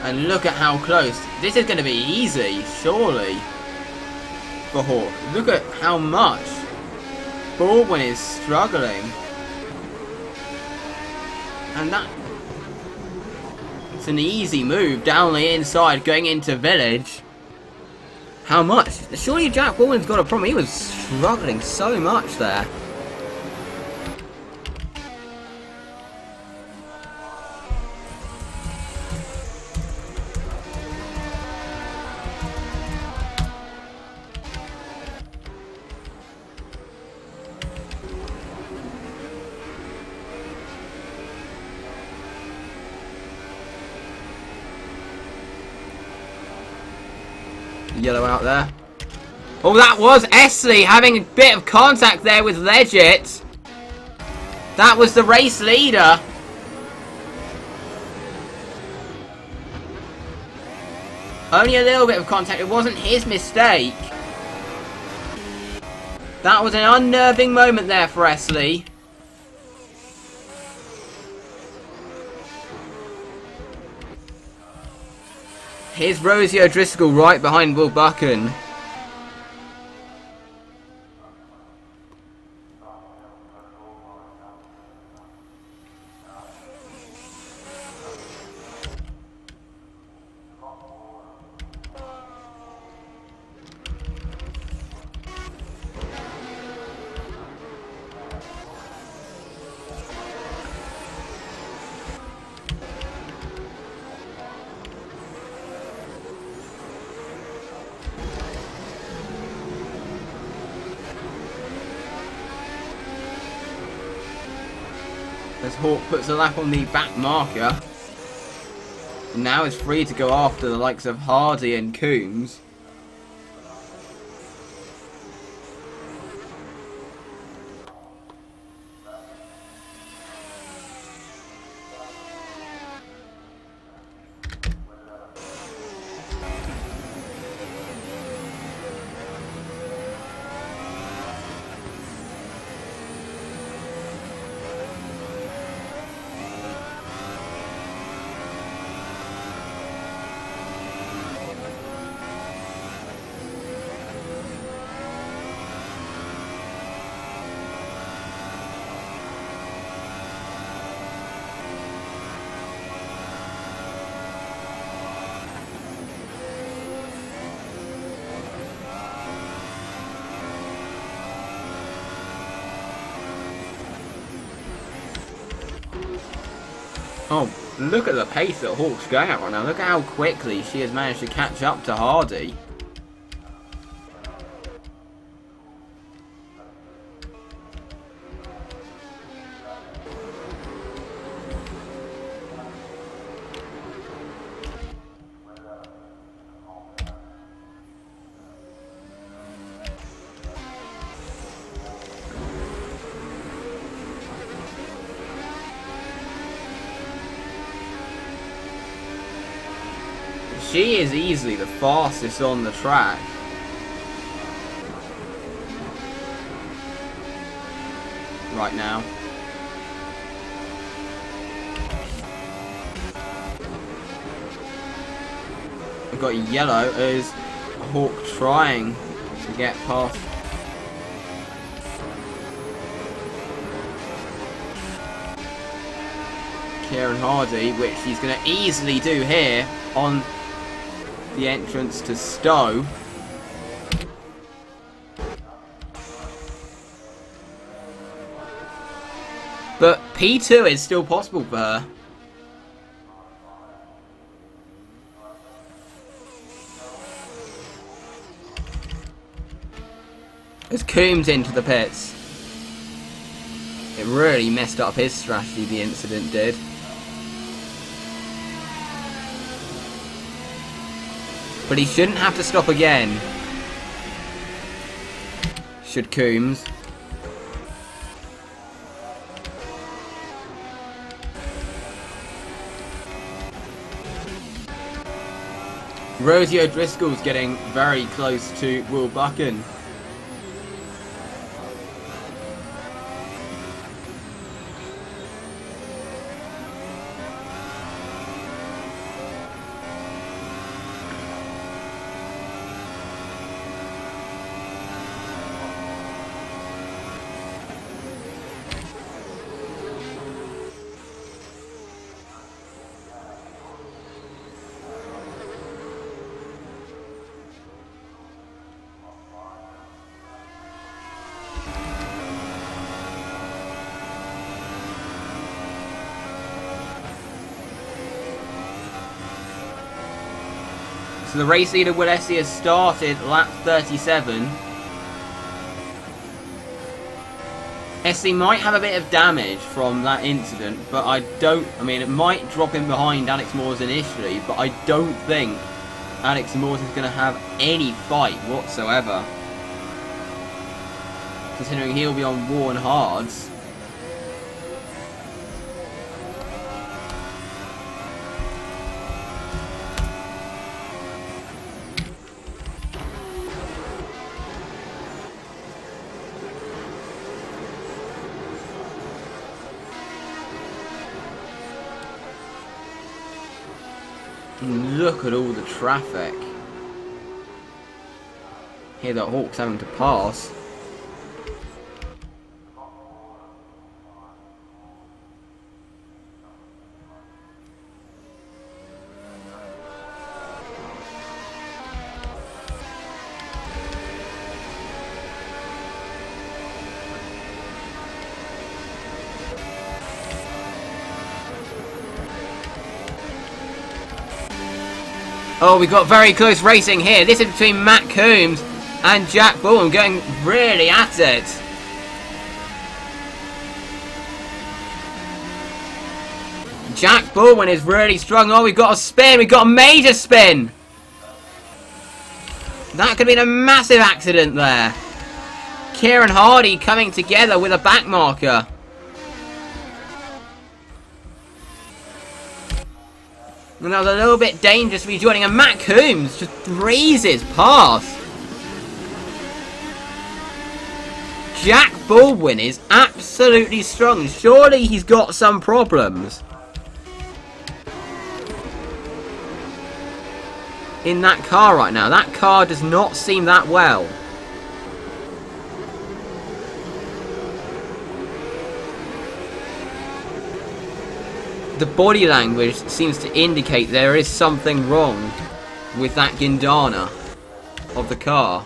And look at how close. This is going to be easy, surely. for Hawk. Look at how much Baldwin is struggling. And that... It's an easy move down the inside going into Village. How much? Surely Jack Baldwin's got a problem. He was struggling so much there. Yellow out there. Oh, that was Esley having a bit of contact there with Legit. That was the race leader. Only a little bit of contact. It wasn't his mistake. That was an unnerving moment there for Esley. Here's Rosie O'Driscoll right behind Will Buchan. As Hawk puts a lap on the back marker. And now is free to go after the likes of Hardy and Coombs. Oh, look at the pace that Hawk's going at right now. Look at how quickly she has managed to catch up to Hardy. She is easily the fastest on the track. Right now. We've got yellow as Hawk trying to get past. Kieran Hardy, which he's going to easily do here on the entrance to Stowe. But P2 is still possible for her. As Coombs into the pits. It really messed up his strategy, the incident did. But he shouldn't have to stop again. Should Coombs. Rosie O'Driscoll's getting very close to Will Buchan. So the race leader, Will Essie, has started lap 37. Essie might have a bit of damage from that incident, but I mean, it might drop him behind Alex Moores initially, but I don't think Alex Moores is going to have any fight whatsoever. Considering he'll be on worn hards. Look at all the traffic. Here the Hawk's having to pass. Oh, we got very close racing here. This is between Matt Coombs and Jack Baldwin going really at it. Jack Baldwin is really strong. Oh, we've got a spin. We've got a major spin. That could have been a massive accident there. Kieran Hardy coming together with a back marker. And that was a little bit dangerous to be joining, and Matt Coombs just breezes past. Jack Baldwin is absolutely strong. Surely he's got some problems in that car right now. That car does not seem that well. The body language seems to indicate there is something wrong with that guindana of the car.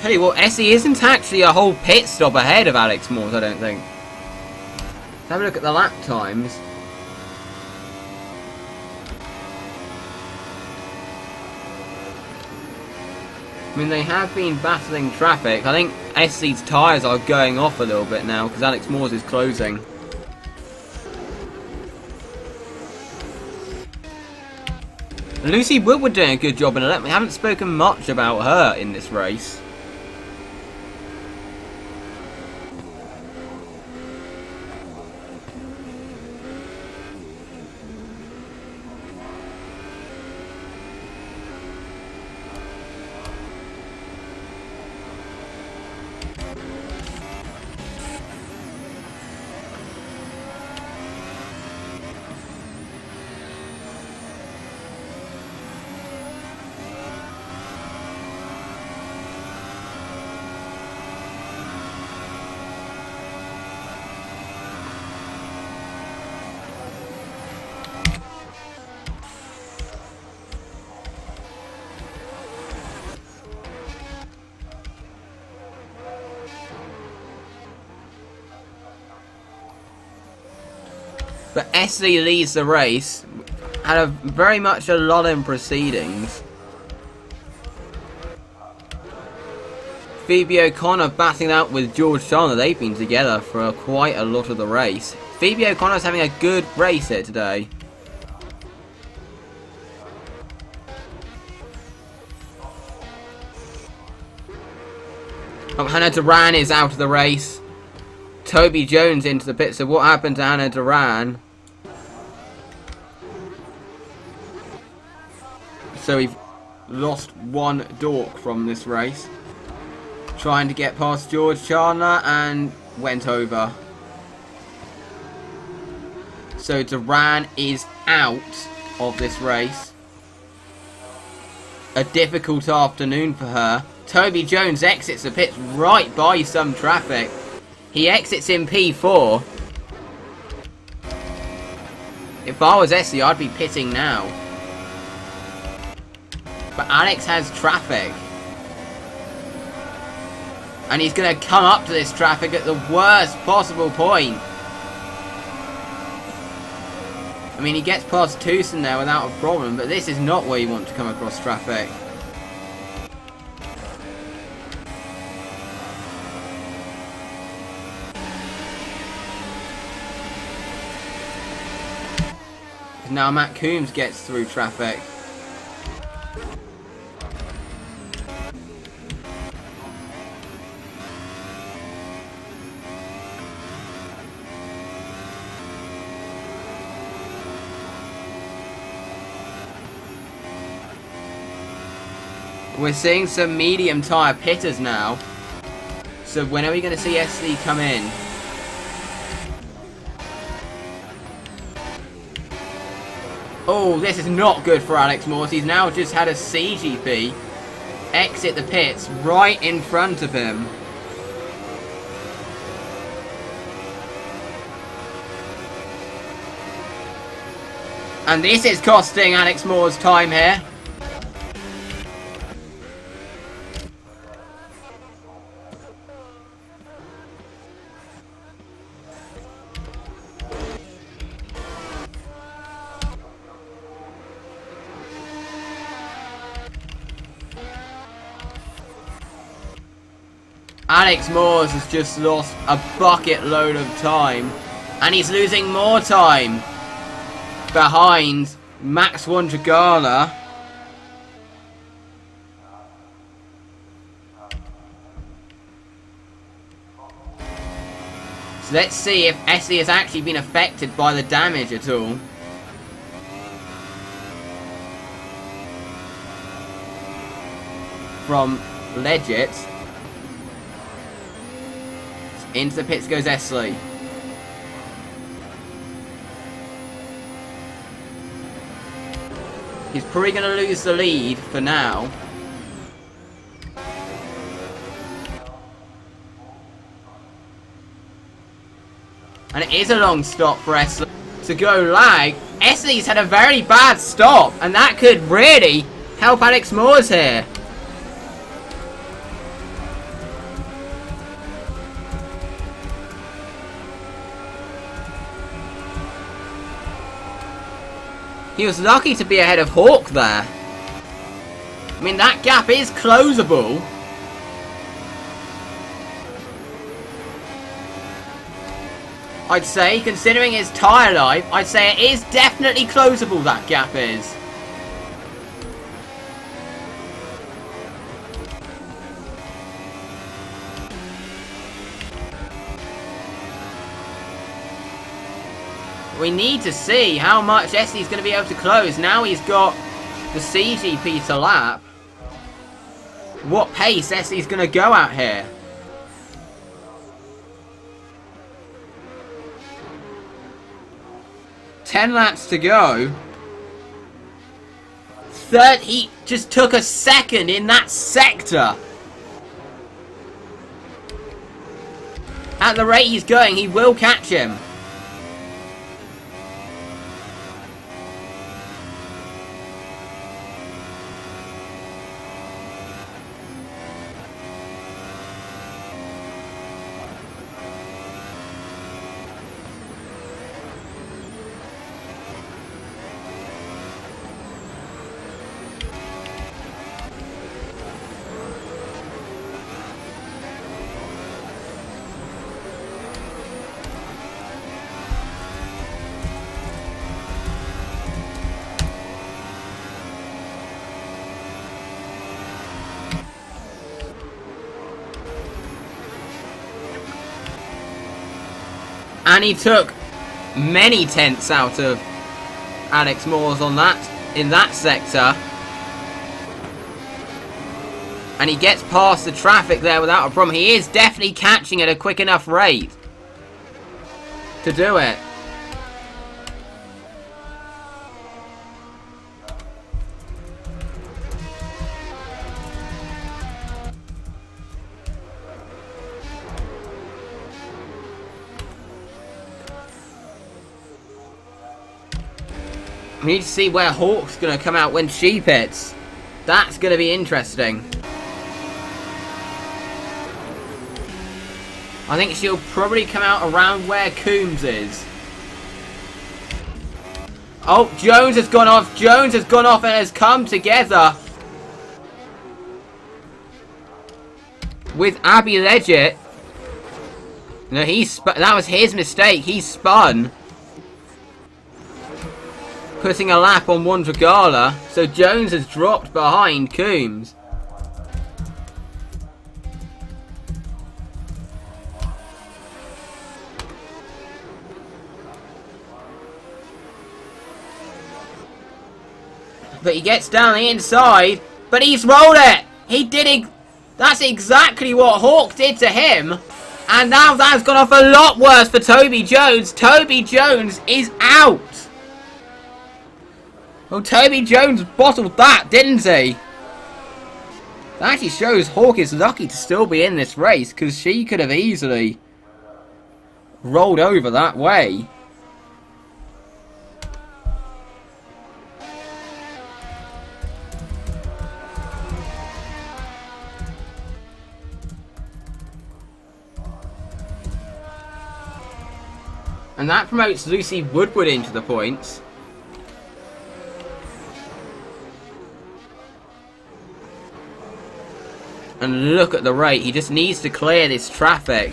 Tell you what, Essie isn't actually a whole pit stop ahead of Alex Moores, I don't think. Let's have a look at the lap times. I mean, they have been battling traffic. I think Essie's tyres are going off a little bit now because Alex Moores is closing. Lucy Woodward doing a good job in it. We haven't spoken much about her in this race. But Essie leads the race. Had a very much a lot in proceedings. Phoebe O'Connor battling out with George Chandler. They've been together for quite a lot of the race. Phoebe O'Connor's having a good race here today. Hannah Duran is out of the race. Toby Jones into the pit. So what happened to Hannah Duran? So we've lost one dork from this race. Trying to get past George Chandler and went over. So Duran is out of this race. A difficult afternoon for her. Toby Jones exits the pits right by some traffic. He exits in P4. If I was Essie, I'd be pitting now. But Alex has traffic. And he's going to come up to this traffic at the worst possible point. I mean, he gets past Tucson there without a problem, but this is not where you want to come across traffic. Now Matt Coombs gets through traffic. We're seeing some medium tyre pitters now. So when are we going to see SC come in? Oh, this is not good for Alex Morse. He's now just had a CGP exit the pits right in front of him. And this is costing Alex Moore's time here. Alex Moores has just lost a bucket load of time, and he's losing more time behind Max Wondragala. So let's see if Essie has actually been affected by the damage at all. From Legit. Into the pits goes Esley. He's probably going to lose the lead for now. And it is a long stop for Esley to go lag. Esley's had a very bad stop, and that could really help Alex Moores here. He was lucky to be ahead of Hawk there. I mean, that gap is closable. I'd say, considering his tyre life, I'd say it is definitely closable, that gap is. We need to see how much Essie's going to be able to close. Now he's got the CGP to lap. What pace Essie's going to go at here? Ten laps to go. Third, he just took a second in that sector. At the rate he's going, he will catch him. And he took many tenths out of Alex Moores on that, in that sector. And he gets past the traffic there without a problem. He is definitely catching at a quick enough rate to do it. We need to see where Hawk's going to come out when she pits. That's going to be interesting. I think she'll probably come out around where Coombs is. Oh, Jones has gone off. Jones has gone off and has come together with Abby Leggett. No, that was his mistake. He spun, putting a lap on Wondragala. So Jones has dropped behind Coombs. But he gets down the inside. But he's rolled it. He did it. That's exactly what Hawk did to him. And now that's gone off a lot worse for Toby Jones. Toby Jones is out. Well, Toby Jones bottled that, didn't he? That actually shows Hawk is lucky to still be in this race, because she could have easily rolled over that way. And that promotes Lucy Woodward into the points. And look at the rate. He just needs to clear this traffic.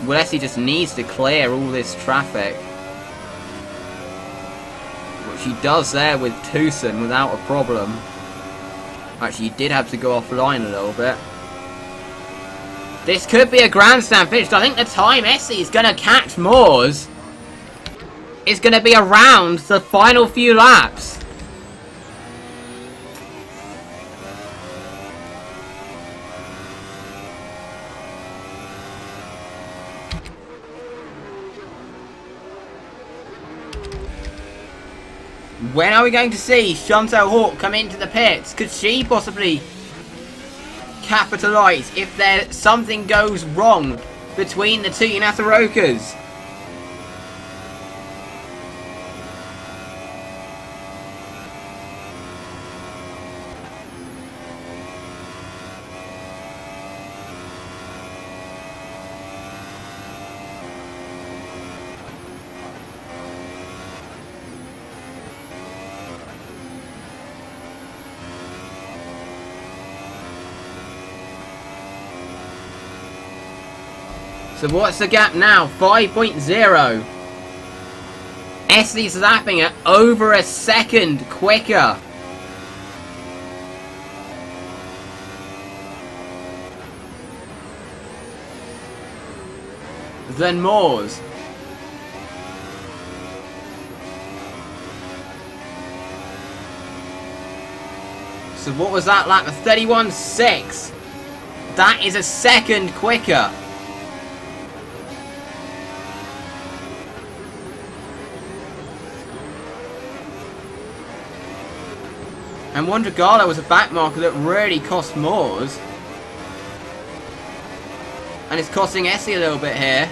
Leslie just needs to clear all this traffic. Which he does there with Tucson without a problem. Actually, he did have to go offline a little bit. This could be a grandstand finish. I think the time Essie is going to catch Moores is going to be around the final few laps. When are we going to see Chantal Hawk come into the pits? Could she possibly capitalise if something goes wrong between the two Natarokas? So what's the gap now? 5.0. Esley's lapping at over a second quicker. Than Moores. So what was that lap? 31.6. That is a second quicker. And Wondragala was a backmarker that really cost Moores. And it's costing Essie a little bit here.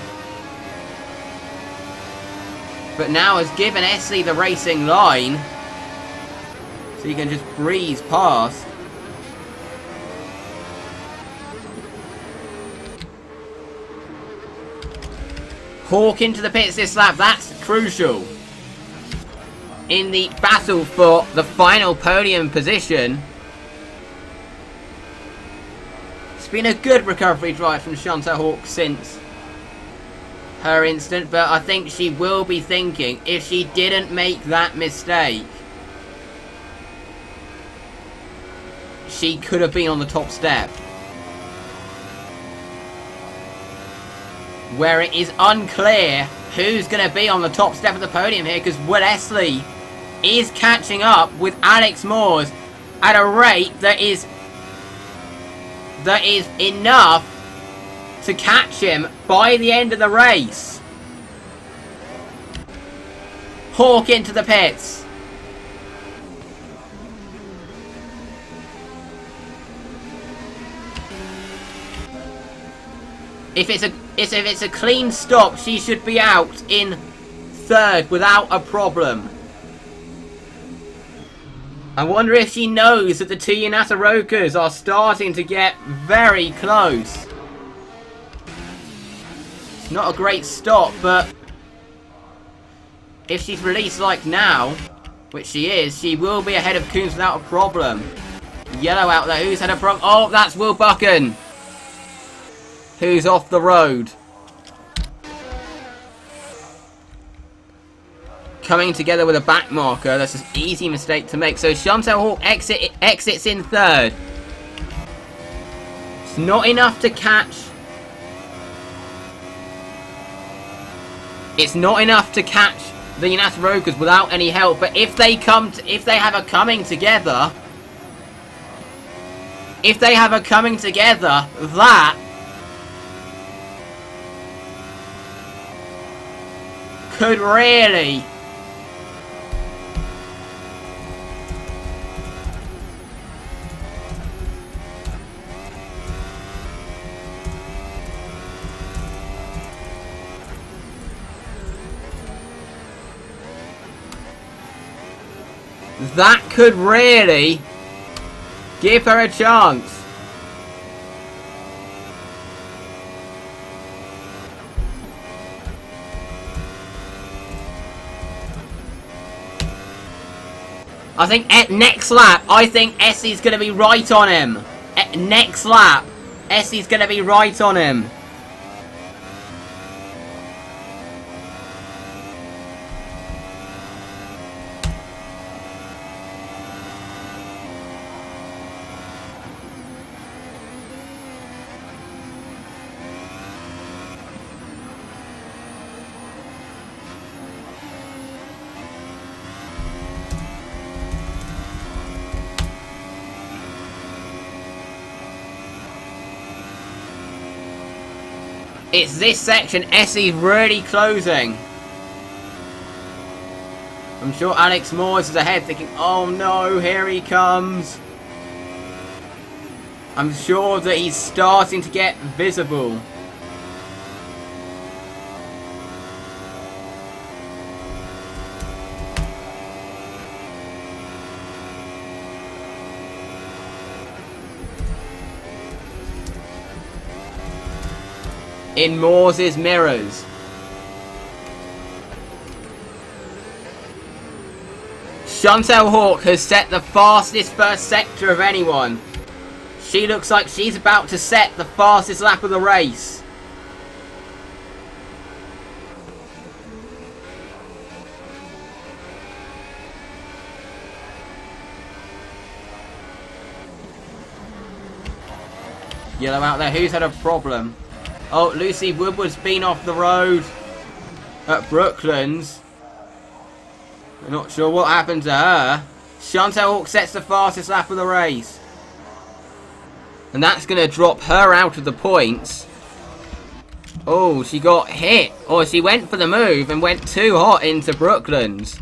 But now has given Essie the racing line. So you can just breeze past. Hawk into the pits this lap. That's crucial in the battle for the final podium position. It's been a good recovery drive from Chantal Hawk since her incident, but I think she will be thinking, if she didn't make that mistake, she could have been on the top step. Where it is unclear who's going to be on the top step of the podium here, because Will Esley is catching up with Alex Moores at a rate that is enough to catch him by the end of the race. Hawk into the pits. If it's a clean stop, she should be out in third without a problem. I wonder if she knows that the two Yanatarokas are starting to get very close. It's not a great stop, but if she's released like now, which she is, she will be ahead of Coombs without a problem. Yellow out there. Who's had a problem? Oh, that's Will Buchan, who's off the road. Coming together with a back marker. That's an easy mistake to make. So Chantal Hawk exits in third. It's not enough to catch. It's not enough to catch the Yanatarokas without any help. But if they have a coming together, that could really give her a chance. I think at next lap, I think Essie's going to be right on him. At next lap, Essie's going to be right on him. It's this section, Essie's really closing. I'm sure Alex Moores is ahead thinking, oh no, here he comes. I'm sure that he's starting to get visible. In Moore's mirrors. Chantal Hawk has set the fastest first sector of anyone. She looks like she's about to set the fastest lap of the race. Yellow out there. Who's had a problem? Oh, Lucy Woodward's been off the road at Brooklands. I'm not sure what happened to her. Chantal Hawk sets the fastest lap of the race. And that's going to drop her out of the points. Oh, she got hit. Or she went for the move and went too hot into Brooklands.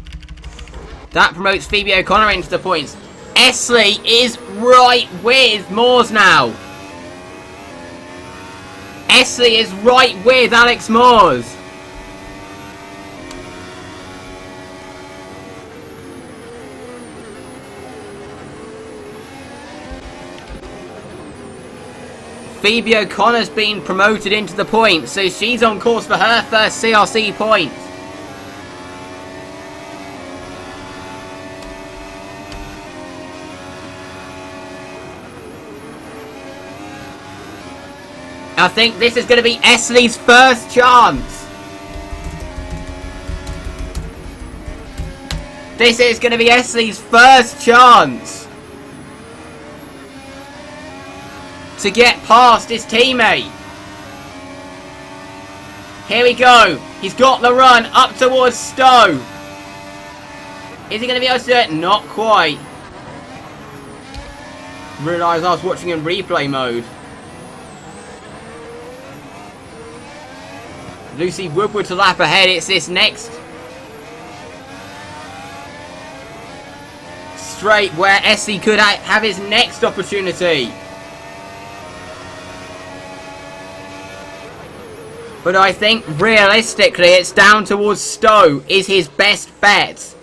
That promotes Phoebe O'Connor into the points. Esley is right with Moores now. Esley is right with Alex Moores. Phoebe O'Connor's been promoted into the points, so she's on course for her first CRC point. I think this is going to be Esley's first chance. This is going to be Esley's first chance to get past his teammate. Here we go. He's got the run up towards Stowe. Is he going to be able to do it? Not quite. Realised I was watching in replay mode. Lucy Woodward to lap ahead. It's this next straight where Essie could have his next opportunity. But I think realistically it's down towards Stowe is his best bet.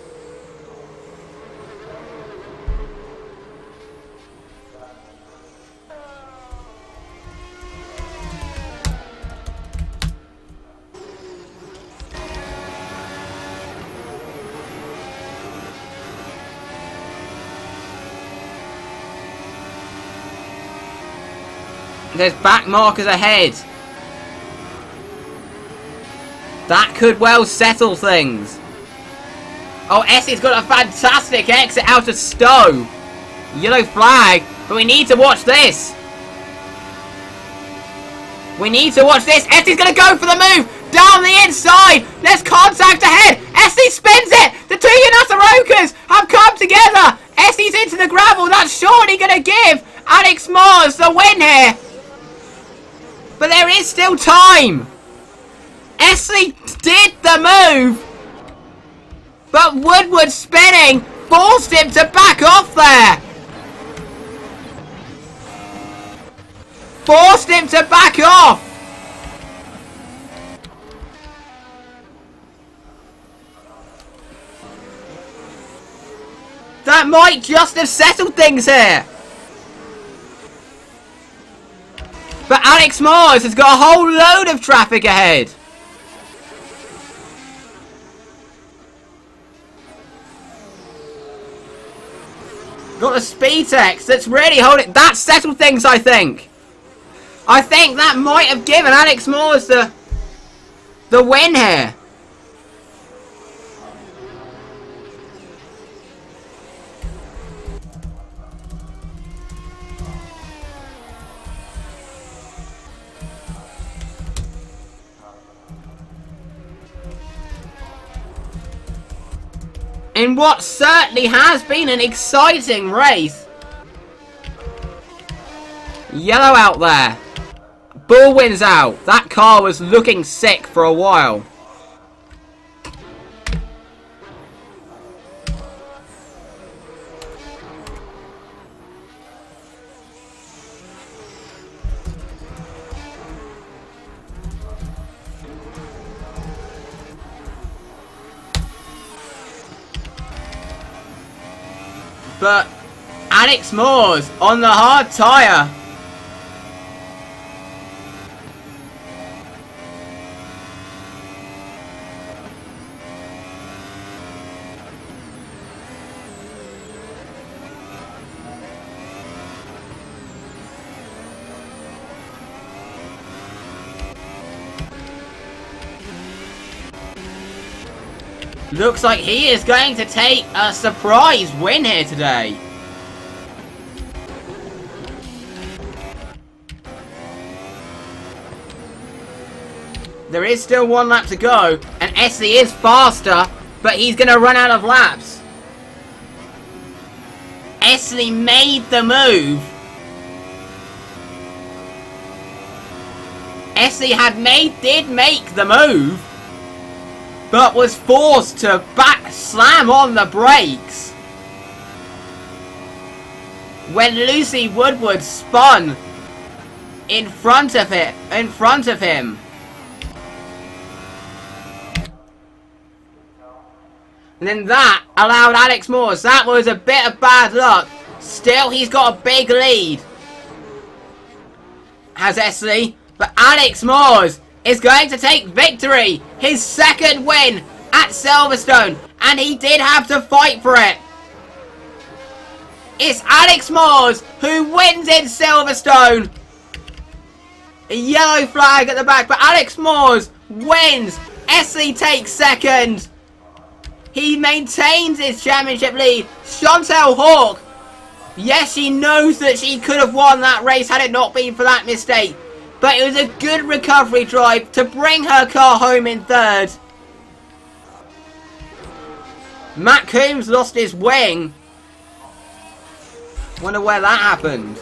There's back markers ahead. That could well settle things. Oh, Essie's got a fantastic exit out of Stowe. Yellow flag, but we need to watch this. We need to watch this. Essie's going to go for the move. Down the inside. There's contact ahead. Essie spins it. The two Unatarokas have come together. Essie's into the gravel. That's surely going to give Alex Mars the win here. But there is still time. Essie did the move. But Woodward spinning forced him to back off there. Forced him to back off. That might just have settled things here. But Alex Mars has got a whole load of traffic ahead. Got the Speedtex that's really holding. That settled things, I think. I think that might have given Alex Mars the win here. In what certainly has been an exciting race. Yellow out there. Baldwin's out. That car was looking sick for a while. But Alex Mars on the hard tyre. Looks like he is going to take a surprise win here today. There is still one lap to go, and Essie is faster, but he's going to run out of laps. Essie made the move. Essie did make the move, but was forced to slam on the brakes when Lucy Woodward spun in front of him. And then that allowed Alex Mars. That was a bit of bad luck. Still, he's got a big lead. Has Essie. But Alex Mars is going to take victory. His second win at Silverstone. And he did have to fight for it. It's Alex Mars who wins in Silverstone. A yellow flag at the back. But Alex Mars wins. Essie takes second. He maintains his championship lead. Chantal Hawk. Yes, she knows that she could have won that race had it not been for that mistake. But it was a good recovery drive to bring her car home in third. Matt Coombs lost his wing. Wonder where that happened.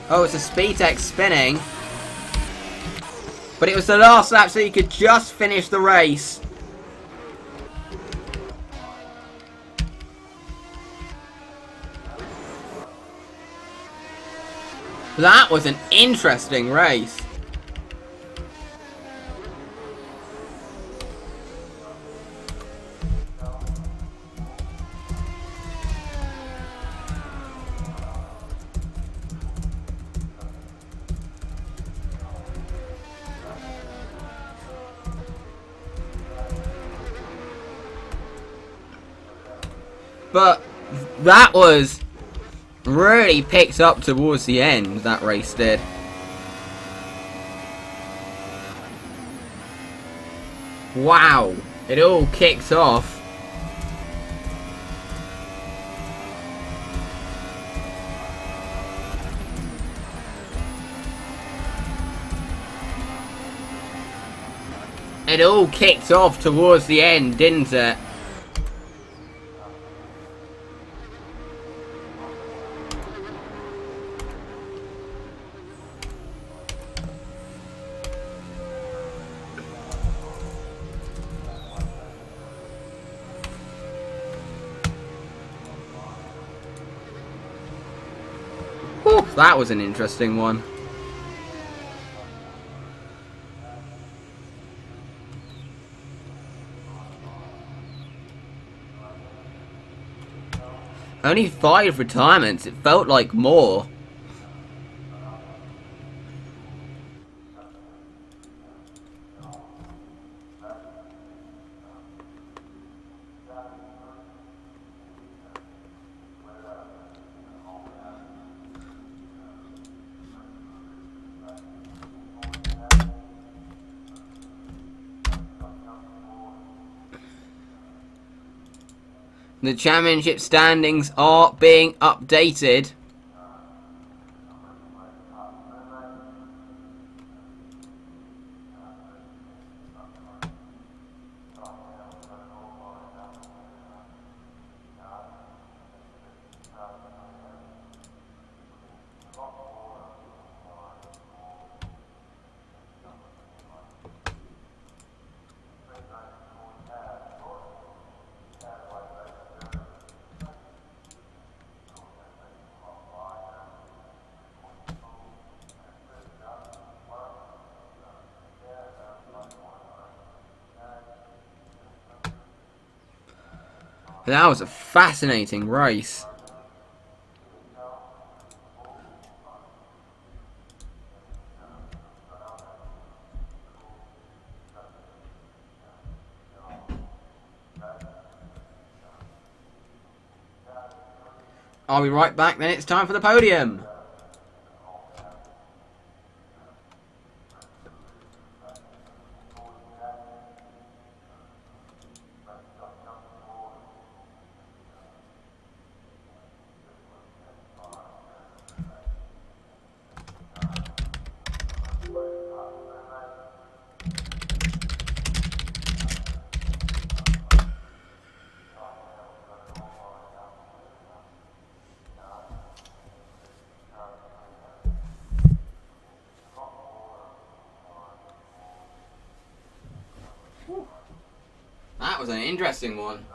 Oh, it's a Speedtech spinning. But it was the last lap, so he could just finish the race. That was an interesting race. But that was really picked up towards the end, that race did. Wow, it all kicked off. It all kicked off towards the end, didn't it? Whew, that was an interesting one. Only 5 retirements, it felt like more. The championship standings are being updated. That was a fascinating race. I'll be right back, then it's time for the podium. That was an interesting one.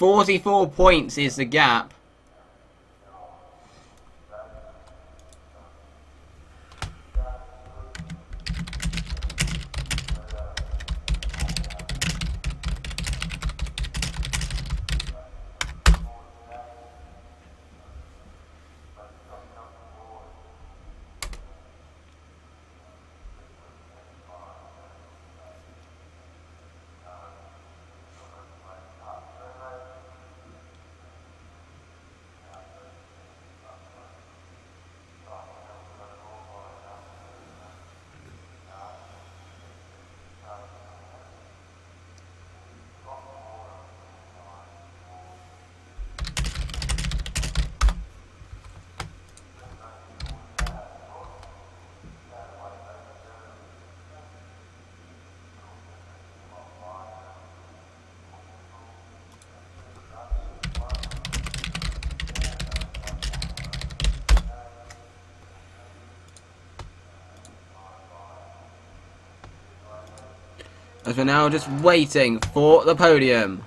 44 points is the gap. As we're now just waiting for the podium.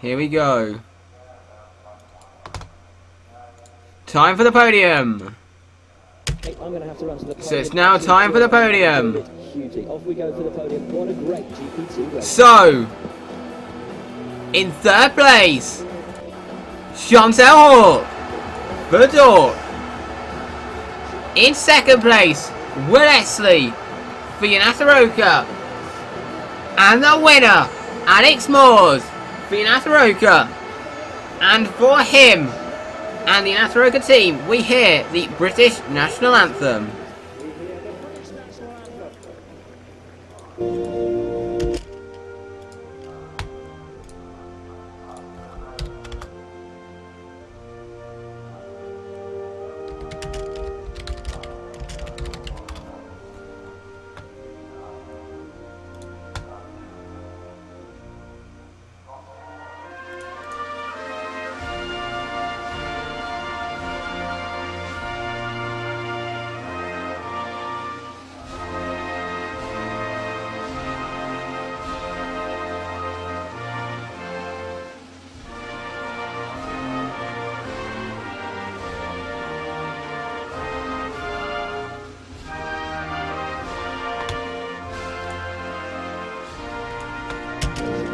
Here we go. Time for the podium. Hey, I'm gonna have to run to the podium. So it's now time for the podium. Off we go for the podium. What a great GP2 race. So, in third place, Chantal Hawk, Verdort. In second place, Wellesley, Fianataroka. And the winner, Alex Moores, Fianataroka. And for him and the Fianataroka team, we hear the British National Anthem.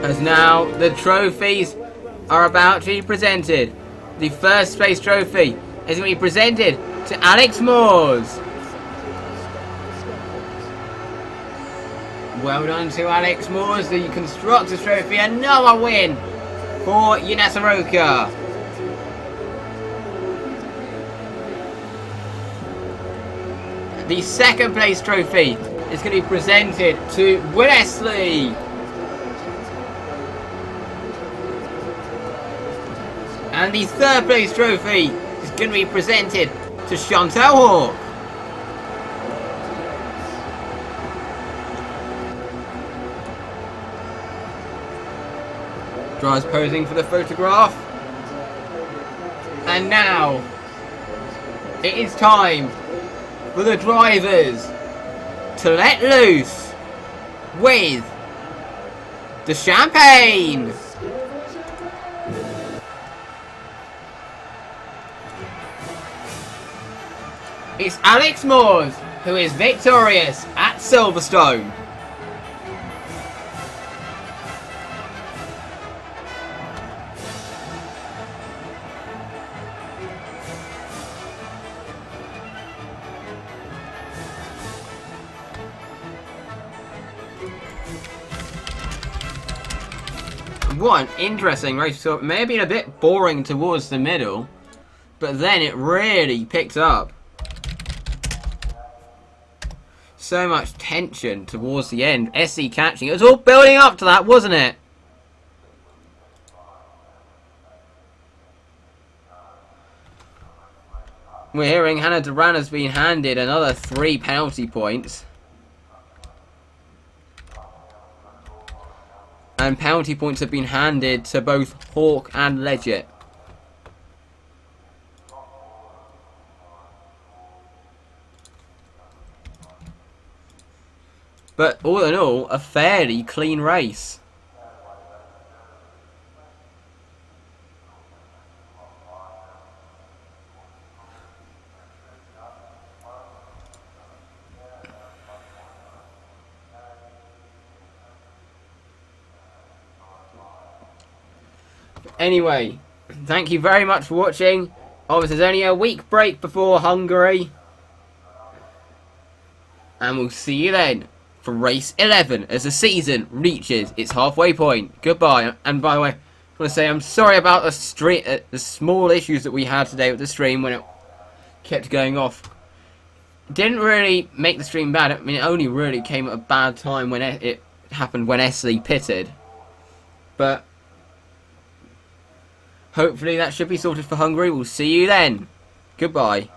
As now the trophies are about to be presented. The first place trophy is going to be presented to Alex Moores. Well done to Alex Moores, the Constructors Trophy, another win for Fianataroka. The second place trophy is going to be presented to Wellesley. And the third place trophy is going to be presented to Chantal Hawk. Drivers posing for the photograph. And now, it is time for the drivers to let loose with the champagne. It's Alex Moores who is victorious at Silverstone. What an interesting race. So it may have been a bit boring towards the middle, but then it really picked up. So much tension towards the end. SE catching. It was all building up to that, wasn't it? We're hearing Hannah Duran has been handed another 3 penalty points. And penalty points have been handed to both Hawk and Legit. But all in all, a fairly clean race. Anyway, thank you very much for watching. Obviously, there's only a week break before Hungary. And we'll see you then for race 11 as the season reaches its halfway point. Goodbye. And by the way, I want to say I'm sorry about the small issues that we had today with the stream when it kept going off. Didn't really make the stream bad. I mean, it only really came at a bad time when it happened when Esley pitted. But hopefully that should be sorted for Hungary. We'll see you then. Goodbye.